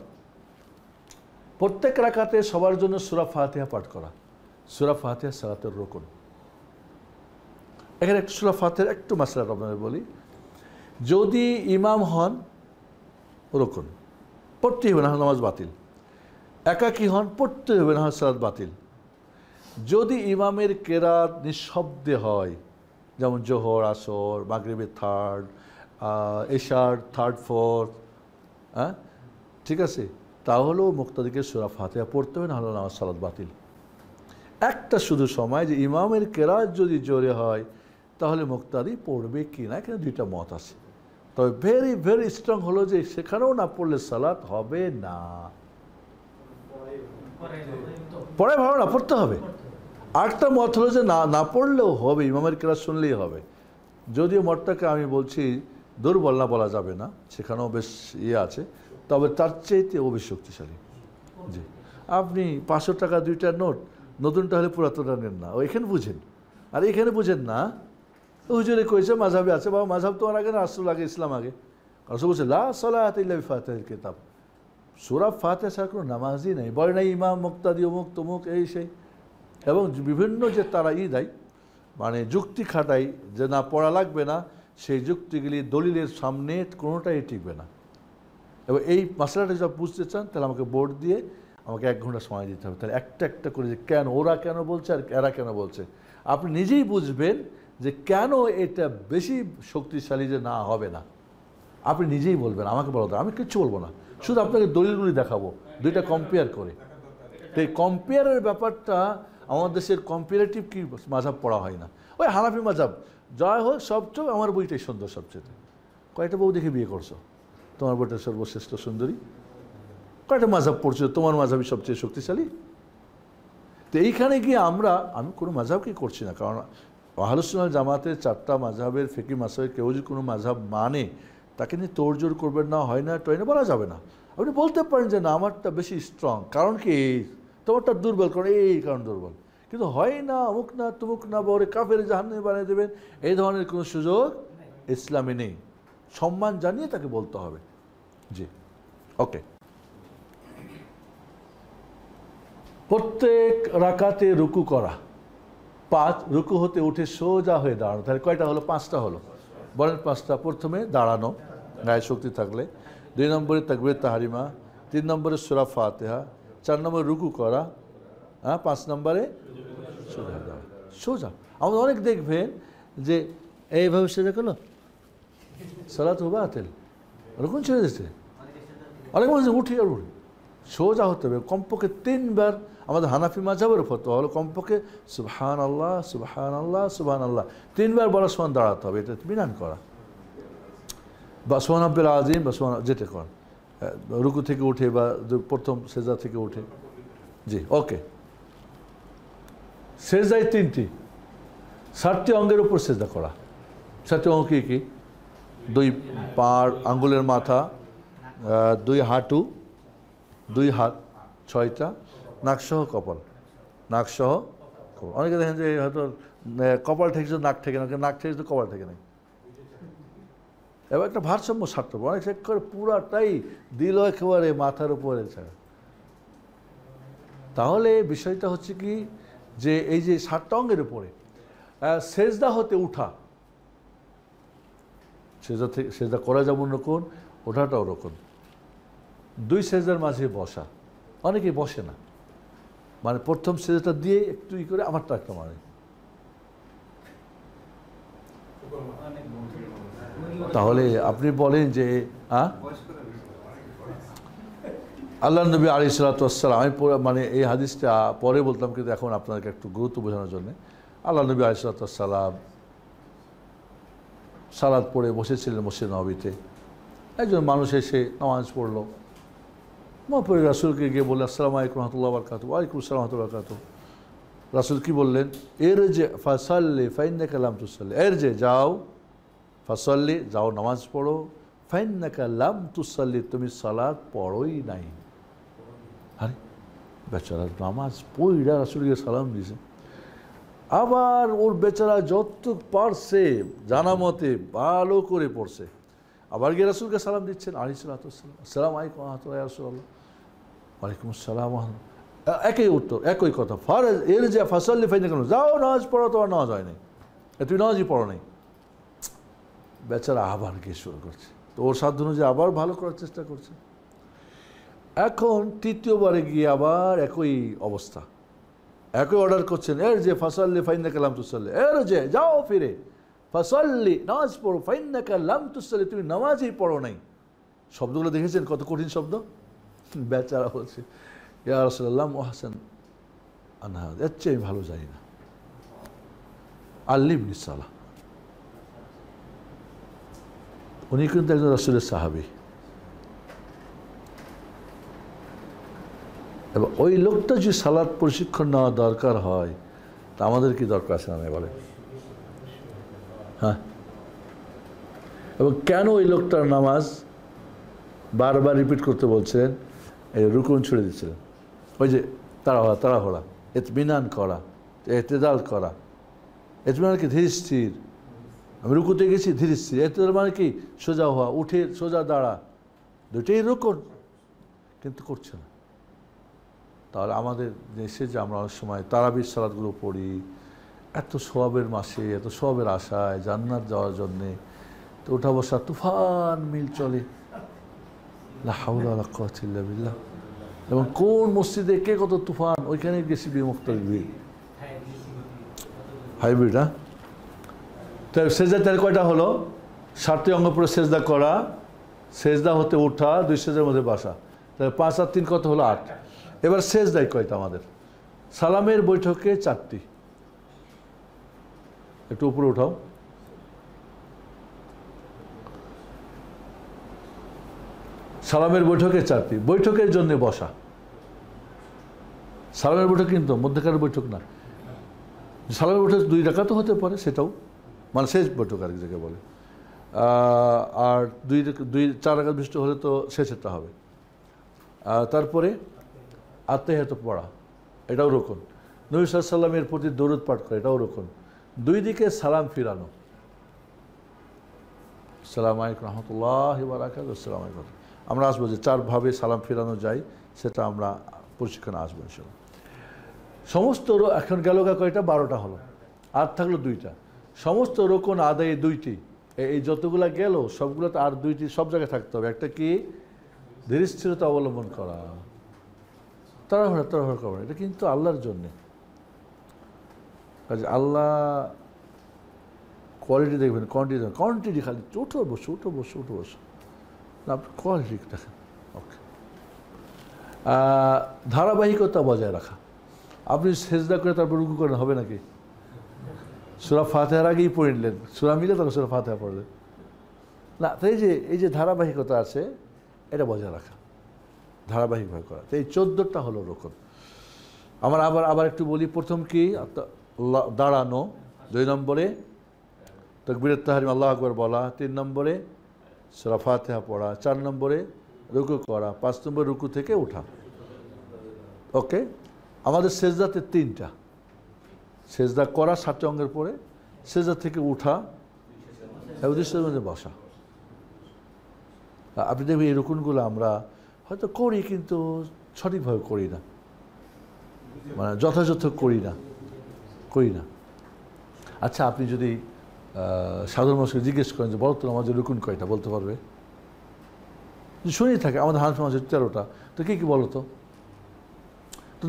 প্রত্যেক রাকাতে সবার জন্য সূরা ফাতিহা পাঠ করা। সূরা ফাতিহা সালাতের রুকুন। এখানে একটু সূরা ফাতিহার একটু মাসলা আপনাদের বলি। যদি ইমাম হন রুকুন, পড়তেই হবে না, নামাজ বাতিল। একাকী হন, পড়তে হবে না, সালাত বাতিল। যদি ইমামের কেরাত নিঃশব্দে হয়, যেমন জোহর, আসর, মাগরিবের থার্ড, এশার থার্ড, ফোর্থ, হ্যাঁ ঠিক আছে, তাহলেও মুক্তাদিকে সূরা ফাতিহা পড়তে হবে, না হলে নামাজ সালাত বাতিল। একটা শুধু সময় যে ইমামের কেরাত যদি জোরে হয় তাহলে মুক্তাদি পড়বে কি না, এখানে 2টা মত আছে। তবে ভেরি স্ট্রং হলো যে সেখানেও না পড়লে সালাত হবে না। পড়ে ভালো না, পড়তে হবে। আরেকটা মত হলো যে না পড়লেও হবে, ইমামের কেরাত শুনলেই হবে। যদিও মতটাকে আমি বলছি দুর্বল না বলা যাবে না, সেখানেও বেশ আছে, তবে তার চাইতে ও বেশ শক্তিশালী। জি, আপনি 500 টাকা 2টা নোট, নতুনটা হলে পুরাতনটা নেন না, এখানে বুঝেন। আর এখানে বুঝেন না, হুজুরে কইছে মাযহাবে আছে, বাবা মাযহাব তোমার আগে না রাসূল আগে, ইসলাম আগে। রাসূল বলছে লা সালাতা ইল্লা বিফাতিহাতিল কিতাব, সূরা ফাতিহা ছাড়া কোনো নামাজই নেই। বলে না ইমাম মুক্তাদি অমুক তমুক এই সেই, এবং বিভিন্ন যে তারা দেয় মানে যুক্তি খাটাই যে না পড়া লাগবে না, সেই যুক্তিগুলি দলিলের সামনে কোনোটাই টিকবে না। এবং এই মশলাটা যদি বুঝতে চান তাহলে আমাকে বোর্ড দিয়ে আমাকে 1 ঘন্টা সময় দিতে হবে। তাহলে একটা একটা করে যে কেন ওরা কেন বলছে আর এরা কেন বলছে, আপনি নিজেই বুঝবেন যে কেন এটা বেশি শক্তিশালী যে না হবে না। আপনি নিজেই বলবেন, আমাকে বলা দরকার, আমি কিচ্ছু বলবো না, শুধু আপনাকে দলিলগুলি দেখাবো, 2টা কম্পেয়ার করে। তো এই কম্পেয়ারের ব্যাপারটা আমাদের দেশের কম্পারেটিভ কি মাযহাব পড়া হয় না, ওই হানাফি মাযহাব যাই হোক সবচেয়ে আমার বইটাই সুন্দর সবচেয়ে। কয়টা বউ দেখে বিয়ে করছো, তোমার বইটা সর্বশ্রেষ্ঠ সুন্দরী। কয়টা মাযহাব পড়ছো, তোমার মাযহাবই সবচেয়ে শক্তিশালী। তো এইখানে গিয়ে আমি কোনো মাযহাবকে করছি না, কারণ আহলুস সুন্নাহ জামাতের 4টা মাযহাবের ফিকহি মাসাইল কেউ যদি কোনো মাযহাব মানে তাকে নিয়ে তোড়জোড় করবেন না, হয় না টয় না বলা যাবে না। আপনি বলতে পারেন যে না আমারটা বেশি স্ট্রং, কারণ কি তোমারটা দুর্বল, কারণ এই কারণ দুর্বল, কিন্তু হয় না অমুক না তুমুক না বলে কাফের জাহান্নামী বানিয়ে দেবেন, এই ধরনের কোনো সুযোগ ইসলামে নেই। সম্মান জানিয়ে তাকে বলতে হবে। জি, ওকে। প্রত্যেক রাকাতে রুকু করা, 5 রুকু হতে উঠে সোজা হয়ে দাঁড়ানো। তাহলে কয়টা হলো? 5টা হলো। বলেন 5টা। প্রথমে দাঁড়ানো গায়ে শক্তি থাকলে, 2 নম্বরে তাকবীর তাহরিমা, 3 নম্বরে সূরা ফাতিহা, 4 নম্বরে রুকু করা, 5 নম্বরে সোজা দাঁড়ানো। সোজা আমাদের অনেক দেখবেন যে এইভাবে সোজা করলো, সালাত বাতিল, রুকুন ছেড়ে দিচ্ছে। অনেক বলছে উঠি আর উঠি, সোজা হতে হবে। কমপক্ষে 3 বার, আমাদের হানাফি মাযহাবের ফতোয়া হলো কমপক্ষে সুবহানাল্লাহ সুবহানাল্লাহ সুবহানাল্লাহ 3 বার বলার সময় দাঁড়াতে হবে, এটা বিধান করা। বা সুবহান রাব্বিল আযীম বা সুবহান যেটা করেন, রুকু থেকে উঠে বা প্রথম সেজদা থেকে উঠে। জি, ওকে। সেজদায় 3টি, 7টি অঙ্গের উপর সেজদা করা। 7টি অঙ্গ কী কী? 2 পা, আঙ্গুলের মাথা, 2 হাঁটু, 2 হাত, 6টা, নাকসহ কপাল। নাকসহ কপাল। অনেকে দেখেন যে হয়তো কপাল ঠেকছে, নাক ঠেকে না, নাক ঠেকছে তো কপাল ঠেকে নাই। এবার একটা ভারসাম্য স্বার্থ, অনেক চেক করে পুরাটাই দিল একেবারে মাথার উপরে ছাড়া। তাহলে বিষয়টা হচ্ছে কি যে এই যে 7টা অঙ্গের উপরে সেজদা হতে উঠা, সেজদা থেকে সেজদা করা যেমন রকম, ওঠাটাও রকম। 2 সেজদার মাঝে বসা, অনেকেই বসে না, মানে প্রথম সেজদাটা দিয়ে একটু ই করে আমারটা একটা মানে। তাহলে আপনি বলেন যে আল্লাহ নবী আলাইহিস সালাতু ওয়াস সালাম, আমি মানে এই হাদিসটা পরে বলতাম কিন্তু এখন আপনাদেরকে একটু গুরুত্ব বোঝানোর জন্য, আল্লাহ নবী আলাইহিস সালাতু ওয়াস সালাম সালাত পড়ে বসেছিলেন মসজিদ নববীতে। একজন মানুষ এসে নামাজ পড়লো, পরে রাসূলকে গিয়ে বললেন আসসালামু আলাইকুম ওয়া রাহমাতুল্লাহি ওয়া বারাকাতুহু। ওয়ালাইকুম আসসালাম ওয়া রাহমাতুল্লাহি ওয়া বারাকাতুহু। রাসূল কি বললেন? ইরজি ফাসাল্লি ফাইন্নাকা লাম তুসাল্লি। ইরজি, যাও, ফাসাল্লি, যাও নামাজ পড়ো, ফাইন্নাকা লাম তুসাল্লি, তুমি সালাত পড়োই নাই। আরে বেচারা নামাজ পড়া রাসূলকে সালাম দিয়েছে, আবার ওর বেচারা যতটুক পারছে জানা মতে ভালো করে পড়ছে, আবার গিয়ে রাসূলকে সালাম দিচ্ছেন আলাইহিস সালাতু ওয়াস সালাম, আসসালামু আলাইকুম ওয়া রাহমাতুল্লাহি ইয়া রাসূলুল্লাহ। ওয়ালাইকুম আসসালাম। একই উত্তর, একই কথা। ফারজ এর যে ফাসাল্লি ফাইন্নাকা, যাও নামাজ পড়ো, তোমার নামাজ হয় নাই, তুমি নামাজই পড়ো নাই। বেচারা আবার গিয়ে শুরু করছে, তো ওর সাধ্য অনুযায়ী আবার ভালো করার চেষ্টা করছে। এখন তৃতীয়বারে গিয়ে আবার একই অবস্থা, একই অর্ডার করছেন, এর যে ফাসাল্লি ফাইন্নাকা লাম তুসাল্লি, এর যে যাও ফিরে ফাসাল্লি, নামাজ পড়ো, ফাইন্নাকা লাম তুসাল্লি, তুমি নামাজই পড়ো নাই। শব্দগুলো দেখেছেন কত কঠিন শব্দ? বেচারা বলছে ইয়া রাসূলুল্লাহ ওয়াহসান আনহা, এর চেয়ে আমি ভালো জানি না, আল্লিমনি সালাহ। উনি কিন্তু একজন রাসূলের সাহাবী, এবং ওই লোকটা যদি সালাত প্রশিক্ষণ নেওয়া দরকার হয় তা আমাদের কি দরকার আছে না বলে? হ্যাঁ, এবং কেন ওই লোকটার নামাজ বারবার রিপিট করতে বলছিলেন? এই রুকুন ছুড়ে দিচ্ছিলেন, ওই যে তাড়াহুড়া, ইতমিনান করা, এতেদাল করা। ইতমিনান কি? ধীর স্থির। আমি রুকুতে গেছি ধীর স্থির। এতেদাল মানে কি? সোজা হওয়া, উঠে সোজা দাঁড়া, দুটোই রুকুন, কিন্তু করছে না। তাহলে আমাদের দেশে যে আমরা অনেক সময় তারাবির সালাতগুলো পড়ি, এত সওয়াবের মাসে, এত সওয়াবের আশায়, জান্নাত যাওয়ার জন্যে, তো ওঠা বসা তুফান মিল চলে, লা হাওলা ওয়ালা কুওয়াতা ইল্লা বিল্লাহ। এবং কোন মসজিদে কে কত তুফান, ওইখানে গেছি বিমুক্তের ভিড়, হাইব্রিড। হ্যাঁ, তাই সেজদা তাহলে কয়টা হলো? 7টি অঙ্গ পরে সেজদা করা, সেজদা হতে ওঠা, 2 সেজদার মধ্যে বসা, তাহলে 5 আর 3 কত হলো? 8। এবার সেজদায় কয়টা আমাদের? সালামের বৈঠকে 4টি। একটু উপরে উঠাও। সালামের বৈঠকে 4টি, বৈঠকের জন্য বসা। সালামের বৈঠক কিন্তু মধ্যকার বৈঠক না, সালামের বৈঠক 2 রাকাত হতে পারে, সেটাও মানে শেষ বৈঠক আর জায়গায় বলে। আর 4 রাকাত বিশিষ্ট হলে তো শেষেরটা হবে। তারপরে আত্তাহিয়াত পড়া, এটাও রুকুন। নবী সাল্লাল্লাহু আলাইহি ওয়াসাল্লামের প্রতি দরুদ পাঠ করা, এটাও রুকুন। 2 দিকে সালাম ফিরানো, আসসালামু আলাইকুম ওয়া রাহমাতুল্লাহি ওয়া বারাকাতুহু, আসসালামু আলাইকুম। আমরা আসবো যে 4 ভাবে সালাম ফিরানো যায়, সেটা আমরা প্রশিক্ষণে আসবো ইনশাআল্লাহ। সমস্ত এখন গেল কয়টা? 12টা হলো, আর থাকলো 2টা। সমস্ত রুকুন আদায়ে 2টি, এই যতগুলা গেল সবগুলোতে আর 2টি সব জায়গায় থাকতে হবে। একটা কি? ধীরস্থিরতা অবলম্বন করা, তাড়াহুড়া করা, এটা কিন্তু আল্লাহর জন্যে। কাজে আল্লাহ কোয়ালিটি দেখবেন, কোয়ান্টিটি খালি উঠো বসো না, আপনি কোয়ালিটি দেখেন। ওকে, ধারাবাহিকতা বজায় রাখা। আপনি সেজদা করে তারপর রুকু করেন, হবে নাকি? সূরা ফাতিহার আগেই পড়ে নিলেন, সূরা মিলে তারপর সূরা ফাতিহা পড়লেন, না, তো এই যে ধারাবাহিকতা আছে, এটা বজায় রাখা, ধারাবাহিকভাবে করা। তো এই 14টা হলো রুকুন। আমরা আবার একটু বলি। প্রথম কি? দাঁড়ানো। 2 নম্বরে তাকবীরে তাহরিম আল্লাহু আকবার বলা। 3 নম্বরে সূরা ফাতিহা পড়া। 4 নম্বরে রুকু করা। 5 নম্বরে রুকু থেকে ওঠা। ওকে, আমাদের সেজদাতে 3টা। সেজদা করা 7টা অঙ্গের পরে, সেজদা থেকে উঠা, মধ্যে বসা। আপনি দেখবেন এই রুকুনগুলো আমরা হয়তো করি, কিন্তু সঠিকভাবে করি না, মানে যথাযথ করি না। আচ্ছা, আপনি যদি সাধারণ মানুষকে জিজ্ঞেস করেন যে বলো তো আমাদের রুকুন কয়টা, বলতে পারবে? শুনেই থাকে আমাদের হানাফি মাযহাবের 13টা। তো কি বলো তো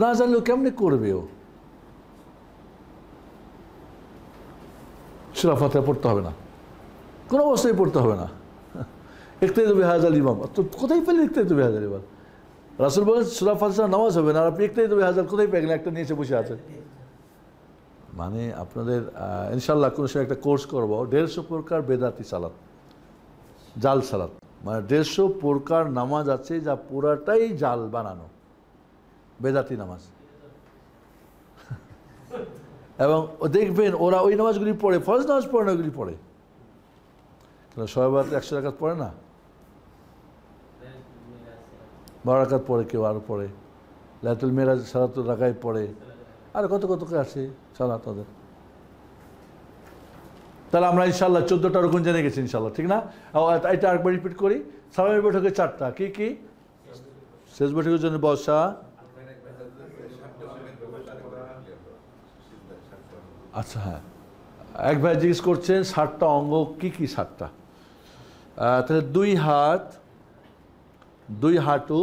না জানলেও কেমনে করবে ও? সূরা ফাতিহা পড়তে হবে না, কোনো অবস্থায় পড়তে হবে না। ইক্তাদু বিহাযাল ইমাম, তো কোথায় পেলেন ইক্তাদু বিহাযাল ইমাম? রাসূল বলেন সূরা ফাতিহা নামাজ হবে না, আর আপনি ইক্তাদু বিহাযাল কোথায় পেলেন? একটা নিয়ে এসে বসে আছেন। মানে আপনাদের ইনশাল্লাহ কোনো সময় একটা কোর্স করব, 150 প্রকার বেদাতি সালাত, জাল সালাত। মানে 150 প্রকার নামাজ আছে যা পুরাটাই জাল বানানো, বেদাতি নামাজ। এবং দেখবেন ওরা ওই নামাজগুলি পড়ে, ফরজ নামাজ পড়ে না, ওইগুলি পড়ে। সবাই 100 রাকাত পড়ে না, 12 রাকাত পড়ে, কেউ আরও পড়ে। লাইলাতুল মিরাজ সালাতুল রাকায় পড়ে, আর কত আছে সালাত তাদের। তাহলে আমরা ইনশাল্লাহ 14টা রুকুন জেনে গেছি ইনশাল্লাহ, ঠিক না? এটা আরেকবার রিপিট করি। সালামি বৈঠকে 4টা। কি? শেষ বৈঠকের জন্য বসা। আচ্ছা, হ্যাঁ, এক ভাই জিজ্ঞেস করছেন 7টা অঙ্গ কি 7টা? তাহলে 2 হাত, 2 হাঁটু,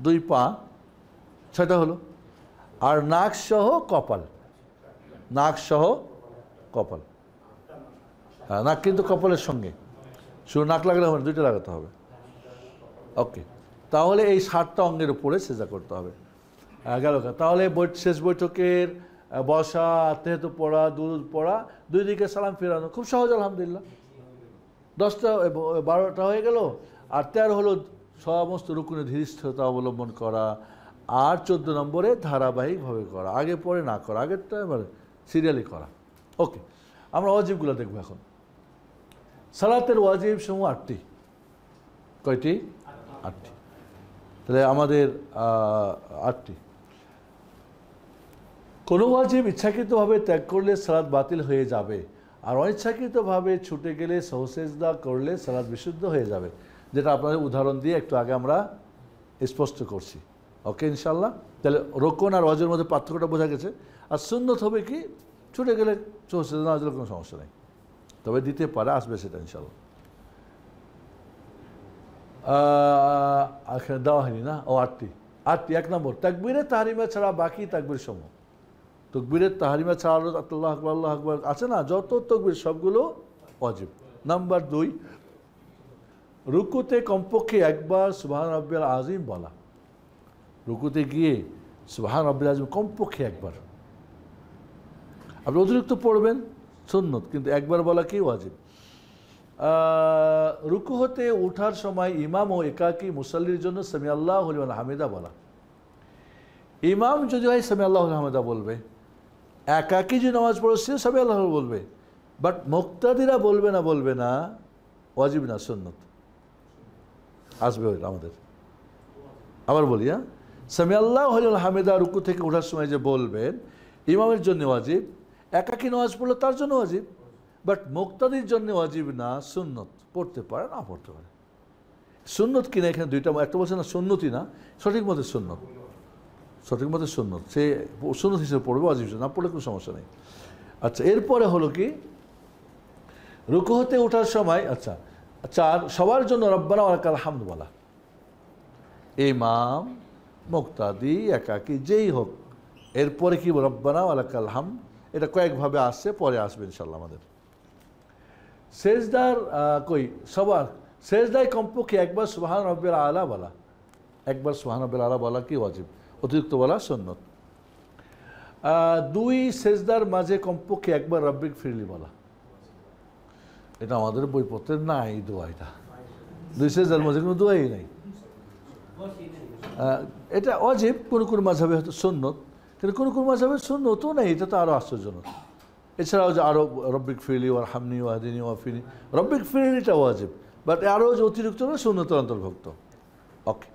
2 পা, 6টা হলো। আর নাক সহ কপাল, হ্যাঁ, নাক কিন্তু কপালের সঙ্গে, শুধু নাক লাগালে হবে না, 2টা লাগাতে হবে। ওকে, তাহলে এই 7টা অঙ্গের উপরে সেজদা করতে হবে। গেল। তাহলে শেষ বৈঠকের বসা, আত্মাহিয়াত পড়া, দুরূদ পড়া, 2 দিকে সালাম ফেরানো, খুব সহজ আলহামদুলিল্লাহ। 10টা 12টা হয়ে গেল। আর 13 হলো সমস্ত রুকুনে ধীরস্থিরতা অবলম্বন করা। আর 14 নম্বরে ধারাবাহিকভাবে করা, আগে পরে না করা, আগেরটা এবারে সিরিয়ালি করা। ওকে, আমরা ওয়াজিবগুলো দেখব এখন। সালাতের ওয়াজিব সমূহ 8টি। কয়টি? 8টি। তাহলে আমাদের 8টি। কোনো ওয়াজিব ইচ্ছাকৃতভাবে ত্যাগ করলে সালাত বাতিল হয়ে যাবে, আর অনিচ্ছাকৃতভাবে ছুটে গেলে সহসেজদা করলে সালাত বিশুদ্ধ হয়ে যাবে, যেটা আপনাদের উদাহরণ দিয়ে একটু আগে আমরা স্পষ্ট করছি। ওকে, ইনশাল্লাহ। তাহলে রুকুন আর ওয়াজিবের মধ্যে পার্থক্যটা বোঝা গেছে। আর সুন্নত হবে কি, ছুটে গেলে সহসেজদা না দিলে কোনো সমস্যা নেই, তবে দিতে পারে, আসবে সেটা ইনশাল্লাহ। দেওয়া হয়নি না? ও 8টি। 1 নম্বর, তাকবীরে তাহরিমা ছাড়া বাকি তাকবীর সমূহ। তাকবীরে তাহরিমা ছাড়া আল্লাহু আকবার, আল্লাহু আকবার আছে না, যত তাকবীর সবগুলো ওয়াজিব। নাম্বার 2, রুকুতে কমপক্ষে একবার সুবহান রাব্বিয়াল আযীম বলা। রুকুতে গিয়ে সুবহান রাব্বিয়াল আযীম কমপক্ষে একবার। আপনি অতিরিক্ত পড়বেন সুন্নত, কিন্তু একবার বলা কি ওয়াজিব। রুকু হতে ওঠার সময় ইমাম ও একাকী মুসাল্লির জন্য সামি আল্লাহু লিমান হামিদা বলা। ইমাম যদি হয় সামি আল্লাহু লিমান হামিদা বলবে, একাকী যে নামাজ পড়ছে সামি আল্লাহু বলবে, বাট মুক্তাদিরা বলবে না, ওয়াজিব না, সুন্নত। আসবে ওইটা আমাদের। আবার বলি, হ্যাঁ, সামি আল্লাহু লিমান হামিদা রুকু থেকে ওঠার সময় যে বলবেন, ইমামের জন্য ওয়াজিব, একাকী নামাজ পড়লে তার জন্য ওয়াজিব, বাট মুক্তাদির জন্য ওয়াজিব না, সুন্নত। পড়তে পারে, না পড়তে পারে। সুন্নত কিনা এখানে 2টা, একটা বলছে না সুন্নতই না, সঠিক মতে সুন্নত, সঠিক মতে সুন্নত। সে সুন্নত হিসেবে পড়বে, ওয়াজিব না পড়লে কোনো সমস্যা নেই। আচ্ছা, এরপরে হলো কি, রুকু হতে ওঠার সময়, আচ্ছা 4, সবার জন্য রব্বানা ওয়া লাকাল হামদ বলা। ইমাম, মুক্তাদি, একাকী যেই হোক, এরপরে কি রব্বানা ওয়া লাকাল হামদ। এটা কয়েকভাবে আসছে, পরে আসবে ইনশাল্লাহ আমাদের। সেজদার সবার সেজদায় কমপক্ষে একবার সুবহান রাব্বিয়াল আলা বলা। একবার সুবহান রাব্বিয়াল আলা বলা কি ওয়াজিব, অতিরিক্ত বলা সুন্নত। 2, সেজদার মাঝে কমপক্ষে একবার রব্বিক ফিরলি বলা। এটা আমাদের বইপত্রের নাই দোয়া, এটা 2 সেজদার মাঝে কোনো দোয়াই নাই। এটা ওয়াজিব, কোনো কোনো মাযহাবে হয়তো সুন্নত, কিন্তু কোনো কোনো মাযহাবে সুন্নতও নেই, এটা তো আরও আশ্চর্যজনক। এছাড়াও যে আরও রব্বিক ফিরলি ওয়ারহামনি ওয়াহদিনি ওয়াফিনি, রব্বিক ফিরলিটা ওয়াজিব, বাট আরও যে অতিরিক্ত না সুন্নতের অন্তর্ভুক্ত। ওকে,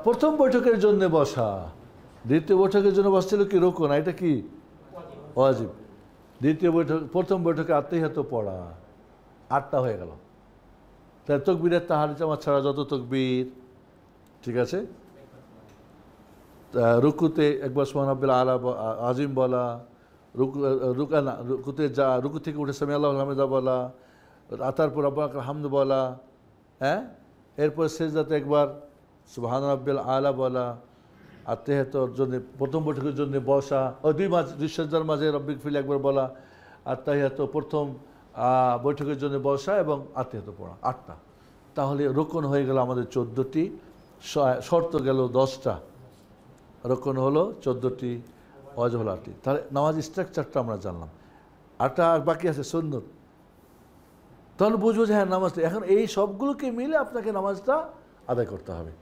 প্রথম বৈঠকের জন্য বসা, দ্বিতীয় বৈঠকের জন্য বসছিল কি রুকু না, এটা কি ওয়াজিব। দ্বিতীয় বৈঠক, প্রথম বৈঠকে আত্মাহিয়াত পড়া, 8টা হয়ে গেল। তাই তকবীরের তাহারি জামাত ছাড়া যত তকবীর, ঠিক আছে। রুকুতে একবার সুবহান রাব্বিল আলা আজিম বলা, রুকুতে যা রুকু থেকে উঠে সামি আল্লাহু হামিদা বলা, তারপর রব্বানাকাল হামদ বলা, হ্যাঁ, এরপর সেজদাতে একবার সুবহান রাব্বিল আলা বলা, আত্মাহিয়াতের জন্য প্রথম বৈঠকের জন্য বসা, ওই দুই সেজদার মাঝে রব্বিক ফিরলি একবার বলা, আত্মাহিয়াত প্রথম বৈঠকের জন্য বসা এবং আত্মাহিয়াত পড়া, 8টা। তাহলে রোকন হয়ে গেল আমাদের 14টি, শর্ত গেল 10টা, রোকন হলো 14টি, ওয়াজিব হলো 8টি। তাহলে নামাজ স্ট্রাকচারটা আমরা জানলাম, 8টা আর বাকি আছে সুন্নত। তাহলে বুঝবো যে হ্যাঁ নামাজটা, এখন এই সবগুলোকে মিলে আপনাকে নামাজটা আদায় করতে হবে,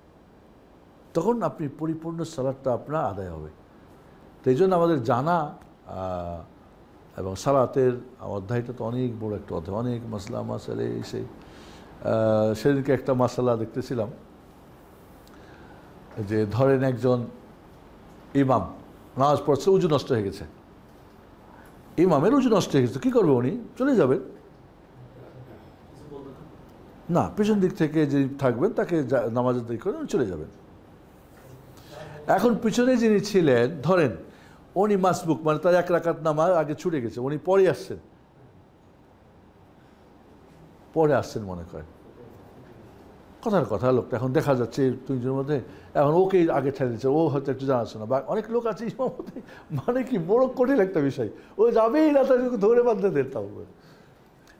তখন আপনি পরিপূর্ণ সালাতটা আপনার আদায় হবে। তো এই জন্য আমাদের জানা এবং সালাতের অধ্যায়টা তো অনেক বড় একটা অধ্যায়, অনেক মাসলা মাসালে সেই। সেদিনকে একটা মাসালা দেখতেছিলাম যে ধরেন একজন ইমাম নামাজ পড়ছে, উজু নষ্ট হয়ে গেছে, ইমামের উজু নষ্ট হয়ে গেছে, কী করবে উনি? চলে যাবেন না, পেছন দিক থেকে যে থাকবেন তাকে নামাজের দিক করে উনি চলে যাবেন। এখন পিছনে যিনি ছিলেন, ধরেন উনি মাসবুক, মানে তার 1 রাকাত নামাজ আগে ছুটে গেছে, উনি পরে আসছেন মনে করেন, কথার কথা লোকটা এখন দেখা যাচ্ছে 2জনের মধ্যে, এখন ওকে আগে ঠেলে দিচ্ছে, ও হয়তো একটু জানাচ্ছে না, বা অনেক লোক আছে ইমামতে, মানে কি বড় কঠিন একটা বিষয়, ও যাবেই না, তাকে ধরে বাঁধতে দেন। তাও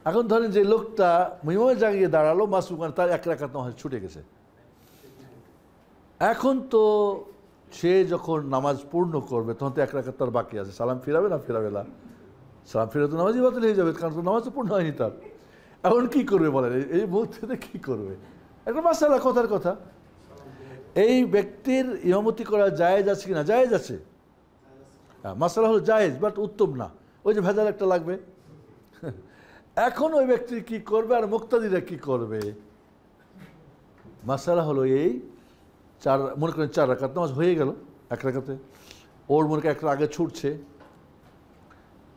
এখন ধরেন যে লোকটা ইমামের জায়গায় দাঁড়ালো, মাসবুক, মানে তার 1 রাকাত নামাজ ছুটে গেছে, এখন তো সে যখন নামাজ পূর্ণ করবে তখন তো 1 রাকাত তার বাকি আছে, সালাম ফিরাবে না ফিরাবে না? সালাম ফিরে তো নামাজই বাতিল হয়ে যাবে, কারণ নামাজ তো পূর্ণ হয়নি তার। এখন কি করবে বলেন, এই মুহূর্তে কি করবে? একটা মাসালা, কথার কথা, এই ব্যক্তির ইমামতি করা জায়েজ আছে কিনা? জায়েজ আছে, হ্যাঁ, মাসালা হলো জায়েজ, বাট উত্তম না, ওই যে ভেজাল একটা লাগবে। এখন ওই ব্যক্তি কি করবে আর মুক্তাদিরা কি করবে? মাসালা হলো এই, মনে করেন 4 রাকাত নামাজ হয়ে গেল, 1 রাকাতে ওর মনে করেন 1 আগে ছুটছে,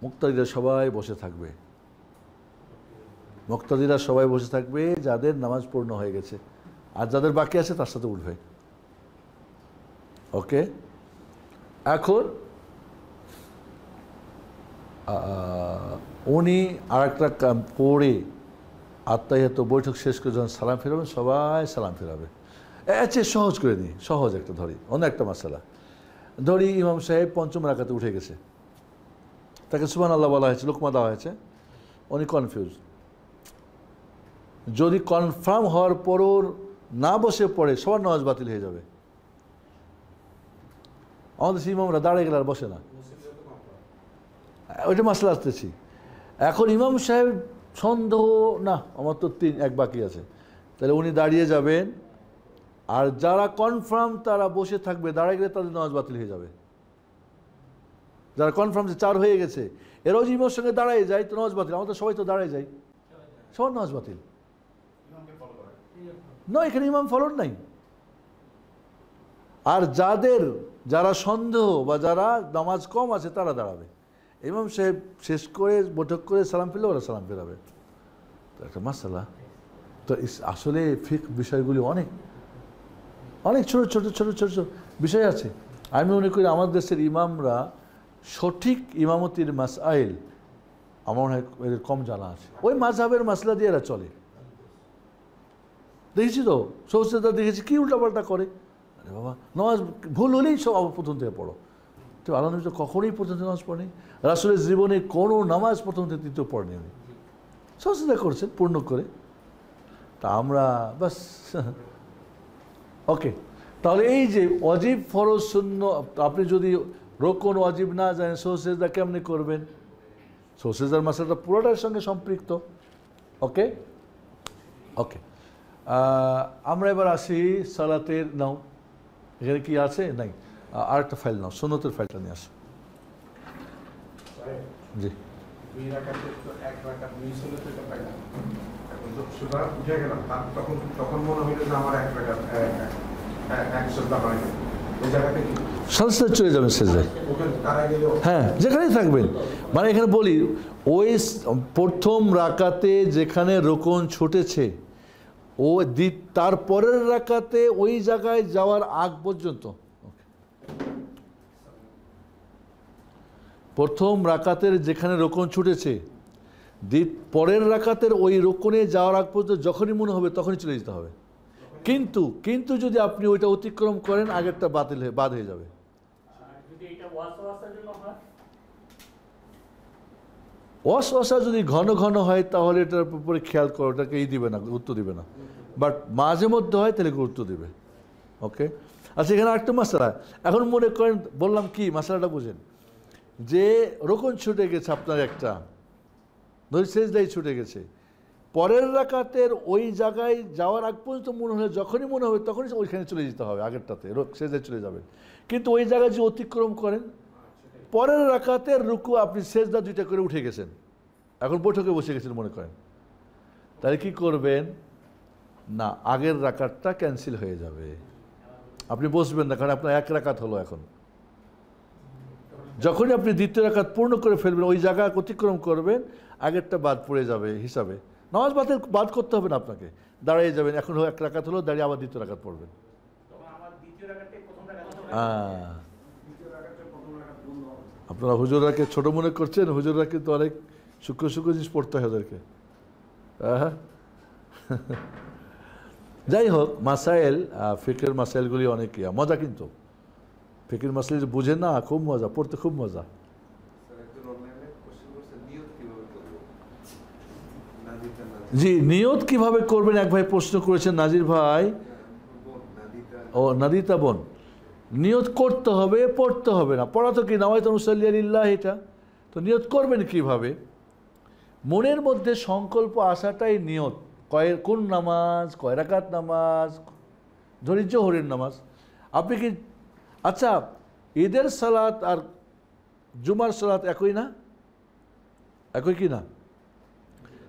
মুক্তাদিরা সবাই বসে থাকবে, মুক্তাদিরা সবাই বসে থাকবে যাদের নামাজ পূর্ণ হয়ে গেছে, আর যাদের বাকি আছে তার সাথে উঠবে। ওকে, এখন উনি আর একটা পড়ে আত্মাহিয়াত বৈঠক শেষ করে যখন সালাম ফেরাবেন, সবাই সালাম ফেরাবে। আচ্ছা, সহজ করে দিই, সহজ একটা ধরি, অন্য একটা মাসালা ধরি, ইমাম সাহেব 5ম রাকাতে উঠে গেছে, তাকে সুবহানাল্লাহ বলা হয়েছে, লোকমা দেওয়া হয়েছে, উনি কনফিউজ। যদি কনফার্ম হওয়ার পরও না বসে পড়ে, সবার নামাজ বাতিল হয়ে যাবে। আমাদের ইমামরা দাঁড়িয়ে গেলে আর বসে না, ওইটা মাসলা আসতেছি। এখন ইমাম সাহেব সন্দেহ, না আমার তো 1 বাকি আছে, তাহলে উনি দাঁড়িয়ে যাবেন, আর যারা কনফার্ম তারা বসে থাকবে, দাঁড়িয়ে গেলে তাদের নামাজ বাতিল হয়ে যাবে। যারা কনফার্ম যে 4 হয়ে গেছে, এরাও যে ইমামের সঙ্গে দাঁড়ায় যায় তো নামাজ বাতিল, আমাদের সবাই তো দাঁড়ায় যায়, সবার নামাজ বাতিল নয়, এখানে ইমাম ফলন নাই। আর যারা সন্দেহ বা যারা নামাজ কম আছে তারা দাঁড়াবে, ইমাম সাহেব শেষ করে বৈঠক করে সালাম ফিরলে ওরা সালাম ফেরাবে। তো একটা মাসালা, তো আসলে ফিকহ বিষয়গুলি অনেক অনেক ছোট ছোট ছোট ছোট ছোট বিষয় আছে। আমি মনে করি আমাদের দেশের ইমামরা সঠিক ইমামতির মাসআইল আমার মনে হয় এদের কম জানা আছে, ওই মাযহাবের মাসলা দিয়ে এরা চলে। দেখেছি তো সৌসেদা, দেখেছি কি উল্টাপাল্টা করে, আরে বাবা নামাজ ভুল হলেই সব আবার প্রথম থেকে পড়ো। তো আল্লাহ নবী তো কখনোই প্রথম থেকে নামাজ পড়েনি, রাসূলের জীবনে কোনো নামাজ প্রথম থেকে তৃতীয় পড়েনি, উনি সৌসেদা করছেন পূর্ণ করে। তা আমরা বাস ওকে। তাহলে এই যে ওয়াজিব ফরজ সুন্নাত, আপনি যদি রোকন ওয়াজিব না জানেন সৌসেদা কেমনে করবেন? সো সেজদার মাসালাটা পুরোটার সঙ্গে সম্পৃক্ত। ওকে ওকে, আমরা এবার আসি সালাতের। নাও এখানে কি আছে? নাই, আরেকটা ফাইল নাও, সুন্নতের ফাইলটা নিয়ে আসো। জি, সাজদায় চলে যাবেন সেজদায়, হ্যাঁ যেখানেই থাকবেন। মানে এখানে বলি ওই প্রথম রাকাতে যেখানে রোকন ছুটেছে ও তার পরের রাকাতে ওই জায়গায় যাওয়ার আগ পর্যন্ত, প্রথম রাকাতের যেখানে রোকন ছুটেছে পরের রাকাতের ওই রোকনে যাওয়ার আগ পর্যন্ত যখনই মনে হবে তখনই চলে যেতে হবে। কিন্তু কিন্তু যদি আপনি ওইটা অতিক্রম করেন আগেরটা বাদ হয়ে যাবে। ওয়াসওয়াসা যদি ঘন ঘন হয় তাহলে এটার উপরে খেয়াল করো, ওটাকে দিবে না, গুরুত্ব দিবে না। বাট মাঝে মধ্যে হয় তাহলে গুরুত্ব দিবে। ওকে, আচ্ছা এখানে আরেকটা মাসালা। এখন মনে করেন, বললাম কি মাসালাটা বুঝেন, যে রোকন ছুটে গেছে আপনার একটা, ধরি সেজদাই ছুটে গেছে, পরের রাকাতের ওই জায়গায় যাওয়ার আগ পর্যন্ত মনে হলে যখনই মনে হবে তখনই ওইখানে চলে যেতে হবে, আগেরটাতে সেজদায় চলে যাবেন। কিন্তু ওই জায়গায় যে অতিক্রম করেন, পরের রাকাতের রুকু আপনি সেজদা দুইটা করে উঠে গেছেন, এখন বৈঠকে বসে গেছেন মনে করেন, তাহলে কি করবেন? না, আগের রাকাতটা ক্যান্সেল হয়ে যাবে, আপনি বসবেন না, কারণ আপনার এক রাকাত হলো। এখন যখনই আপনি দ্বিতীয় রাকাত পূর্ণ করে ফেলবেন, ওই জায়গা অতিক্রম করবেন, আগেরটা বাদ পড়ে যাবে হিসাবে। নামাজ বাদ করতে হবে না আপনাকে, দাঁড়িয়ে যাবেন। এখন এক রাকাত হলো, দাঁড়িয়ে আবার দ্বিতীয় রাকাত পড়বেন। আপনারা হুজুরাকে ছোট মনে করছেন, হুজুররা কিন্তু অনেক সূক্ষ্ম সূক্ষ্ম জিনিস পড়তে হয় ওদেরকে। যাই হোক, মাসাইল, ফিকের মাসাইলগুলি অনেক মজা, কিন্তু ফিকের মাসাইল যে বুঝেন না, খুব মজা, পড়তে খুব মজা। জি, নিয়ত কিভাবে করবেন এক ভাই প্রশ্ন করেছেন, নাজির ভাই। ও নাদিতা বোন, নিয়ত করতে হবে, পড়তে হবে না। পড়া তো কি নাওয়াইতু মুসাল্লি লিল্লাহ, এটা তো নিয়ত করবেন কিভাবে? মনের মধ্যে সংকল্প আসাটাই নিয়ত। কোন নামাজ, কয় রাকাত নামাজ, ধরি জোহরের নামাজ। আপনি কি, আচ্ছা ঈদের সালাত আর জুমার সালাত একই না? একই কি না?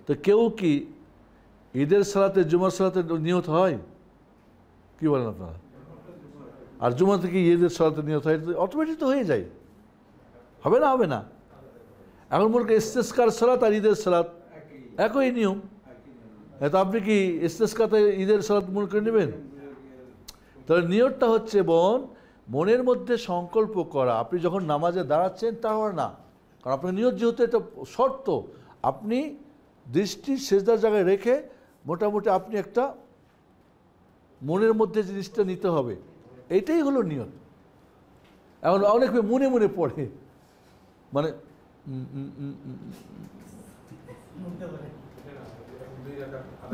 তো কেউ কি ঈদের সালাতে জুমার সালাতে নিয়ত হয়? কি বলেন আপনারা? আর জুমা থেকে ঈদের সালাতে নিয়ত হয়, অটোমেটিক তো হয়ে যায়, হবে না? হবে না। এখন মনে করেন ইস্তেসকার সালাত আর ঈদের সালাত একই নিয়ম, তো আপনি কি ইস্তেসকাতে ঈদের সালাত মনে করে নেবেন? তাহলে নিয়তটা হচ্ছে বোন, মনের মধ্যে সংকল্প করা। আপনি যখন নামাজে দাঁড়াচ্ছেন তাহলে না, কারণ আপনার নিয়ত যেহেতু এটা শর্ত, আপনি দৃষ্টি সেজদার জায়গায় রেখে মোটামুটি আপনি একটা মনের মধ্যে জিনিসটা নিতে হবে, এইটাই হলো নিয়ত। এখন অনেক মনে মনে পড়ে, মানে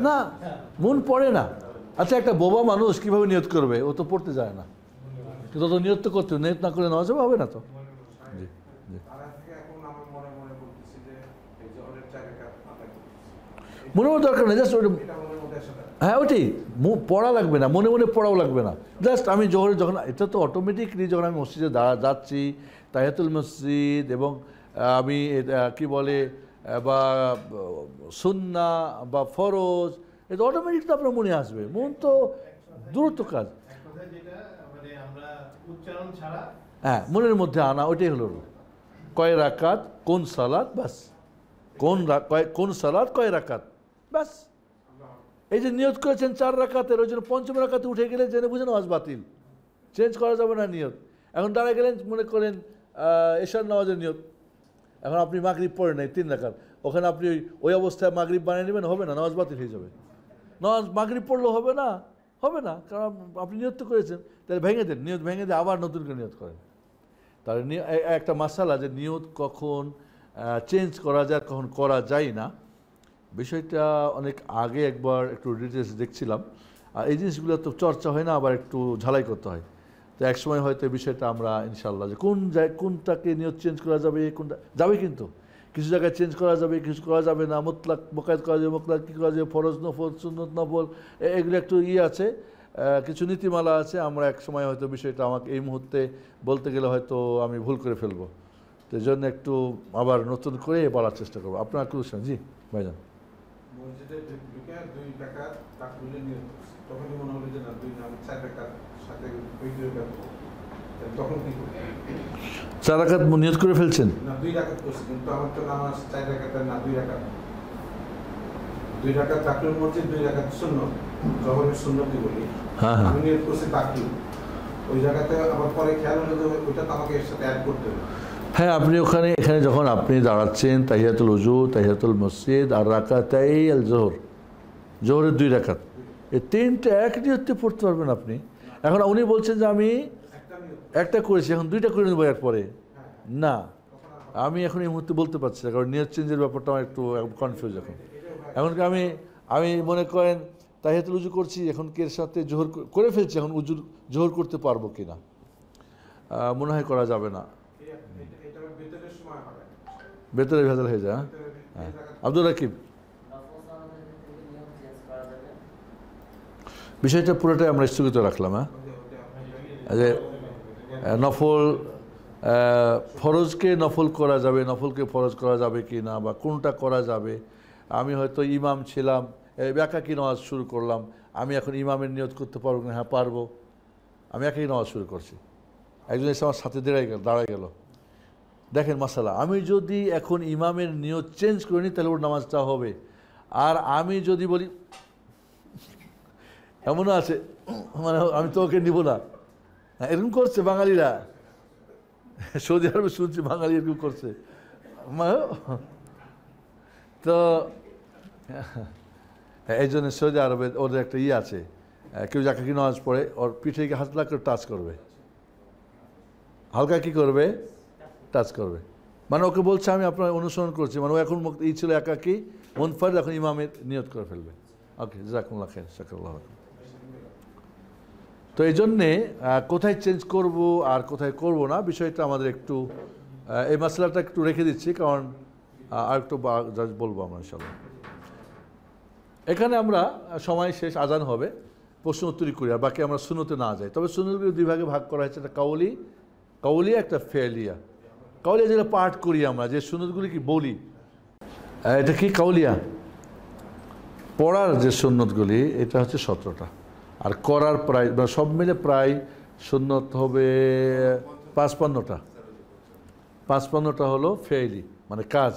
না, মন পড়ে না। আচ্ছা একটা বোবা মানুষ কিভাবে নিয়ত করবে? ও তো পড়তে যায় না, কিন্তু তো নিয়ত তো করতে, নিয়ত না করে নেওয়া যাবে, হবে না তো। জি জি, মনে মনে দরকার নেই, জাস্ট হ্যাঁ ওইটাই, পড়া লাগবে না, মনে মনে পড়াও লাগবে না। জাস্ট আমি জোহরে যখন, এটা তো অটোমেটিকলি যখন আমি মসজিদে যাচ্ছি, তাহিয়াতুল মসজিদ এবং আমি কি বলে বা সুন্না বা ফরজ, এটা অটোমেটিক তো আপনার মনে আসবে। মন তো দূরত্ব কাজ, হ্যাঁ মনের মধ্যে আনা, ওইটাই হলো কয় রাকাত, কোন সালাত, বাস কোন সালাত কয় রাকাত, বাস। এই যে নিয়ত করেছেন 4 রাকাতের, ওই জন্য পঞ্চম রাকাতে উঠে গেলে জেনে বুঝে নামাজ বাতিল, চেঞ্জ করা যাবে না নিয়ত। এখন দাঁড়ায় গেলেন, মনে করেন এশার নামাজের নিয়ত, এখন আপনি মাগরিব পড়েন নাই 3 রাকাত, ওখানে আপনি ওই অবস্থায় মাগরিব বানিয়ে নেবেন, হবে না, নামাজ বাতিল হয়ে যাবে। নামাজ মাগরিব পড়লেও হবে না, হবে না, কারণ আপনি নিয়ত তো করেছেন। তাহলে ভেঙে দেন, নিয়ত ভেঙে দিয়ে আবার নতুন করে নিয়ত করেন। তাহলে একটা মাসালা যে নিয়ত কখন চেঞ্জ করা যায়, কখন করা যায় না, বিষয়টা অনেক আগে একবার একটু ডিটেলস দেখছিলাম। আর এই জিনিসগুলো তো চর্চা হয় না, আবার একটু ঝালাই করতে হয়। তো একসময় হয়তো এই বিষয়টা আমরা ইনশাল্লাহ যে কোনটাকে নিয়ত চেঞ্জ করা যাবে, কোনটা যাবে, কিছু জায়গায় চেঞ্জ করা যাবে, কিছু করা যাবে না, মুতলাক মোকায়েদ করা যাবে, মুতলাক কী করা যাবে, ফরজ নফল, সুন্নত নফল, এগুলো একটু আছে, কিছু নীতিমালা আছে। আমরা এক সময় হয়তো বিষয়টা আমাকে এই মুহূর্তে বলতে গেলে হয়তো আমি ভুল করে ফেলবো, তো এই জন্য একটু আবার নতুন করে বলার চেষ্টা করবো। আপনার কোশ্চেন? জি ভাইজান।
মসজিদে ঢুকে 2 টাকা তাকবীরে নিয়ত করছি, তখনই মনে হলো যে না 2 না 4 টাকার সাথে ওই 2 টাকা, তখন কি করব?
4 রাকাত নিয়ত করে ফেলছেন?
না 2 রাকাত করছি, কিন্তু আমার তো নামাজ 4 রাকাত না 2 রাকাত। 2 রাকাত তাকবীর মসজিদ, 2 রাকাত সুন্নাত, জোহরের সুন্নতই বলি।
হ্যাঁ হ্যাঁ,
আমি নিয়ত করছি তাকবীর, ওই জায়গাতে আবার পরে খেয়াল হলো যে ওইটা তো আমাকে এর সাথে অ্যাড করতে হবে।
হ্যাঁ, আপনি এখানে যখন আপনি দাঁড়াচ্ছেন, তাহিয়াতুল উজু, তাহিয়াতুল মসজিদ আর রাকাতাই আল জোহর, জোহরের 2 রাকাত, এই 3টে এক নিয়তে পড়তে পারবেন আপনি। এখন উনি বলছেন যে আমি একটা করেছি, এখন 2টা করে নেবো এরপরে। না, আমি এখন এই মুহূর্তে বলতে পারছি না, কারণ নিয়ত চেঞ্জের ব্যাপারটা আমার একটু কনফিউজ। এখনকি আমি মনে করেন তাহিয়াতুল উজু করছি, এখন কি এর সাথে জোহর করে ফেলছি, এখন জোহর করতে পারবো কিনা, মনে হয় করা যাবে না, ভেতরে ভেজাল হয়ে যায়। হ্যাঁ, আব্দুল রাকিব, বিষয়টা পুরোটাই আমরা স্থগিত রাখলাম। হ্যাঁ, যে নফল ফরজকে নফল করা যাবে, নফলকে ফরজ করা যাবে কি না, বা কোনটা করা যাবে। আমি হয়তো ইমাম ছিলাম, একাকী নামাজ শুরু করলাম, আমি এখন ইমামের নিয়ত করতে পারবো না? হ্যাঁ পারবো, আমি একাকী নামাজ শুরু করছি, একজন এসে আমার সাথে দাঁড়ায় গেল। দেখেন মাসালা, আমি যদি এখন ইমামের নিয়ত চেঞ্জ করে নিই তাহলে ওর নামাজটা হবে। আর আমি যদি বলি, এমনও আছে মানে আমি তো ওকে নিব না, এরকম করছে বাঙালিরা, সৌদি আরবে শুনছি বাঙালি এরকম করছে। তো এই জন্য সৌদি আরবে ওদের একটা আছে, কেউ যাকে কি নামাজ পড়ে ওর পিঠে হাত লাগলে টাচ করবে, হালকা কি করবে, টাচ করবে, মানে ওকে বলছে আমি আপনার অনুসরণ করছি, মানে ও এখন ছিল একাকী মুনফারিদ, এখন ইমামের নিয়ত করে ফেলবে। ওকে, জাযাকুমুল্লাহ খাইর, শাকরাল্লাহু লাকুম। তো এই জন্যে কোথায় চেঞ্জ করব আর কোথায় করব না, বিষয়টা আমাদের একটু এই মশলাটা একটু রেখে দিচ্ছি, কারণ আর একটু বলবো আমরা ইনশাআল্লাহ। এখানে আমরা সময় শেষ, আজান হবে, প্রশ্ন উত্তরই করি, আর বাকি আমরা সুন্নতে না যাই। তবে সুন্নতগুলো 2 ভাগে ভাগ করা হয়েছে, একটা কাউলিয়া, একটা ফেলিয়া। কাউলিয়া যেটা পাঠ করি আমরা, যে সুন্নতগুলি কি বলি, এটা কি কাউলিয়া, পড়ার যে সুন্নতগুলি, এটা হচ্ছে 17টা, আর করার প্রায় সব মিলে প্রায় সুন্নত হবে 55টা। 55টা হলো ফেইলি, মানে কাজ,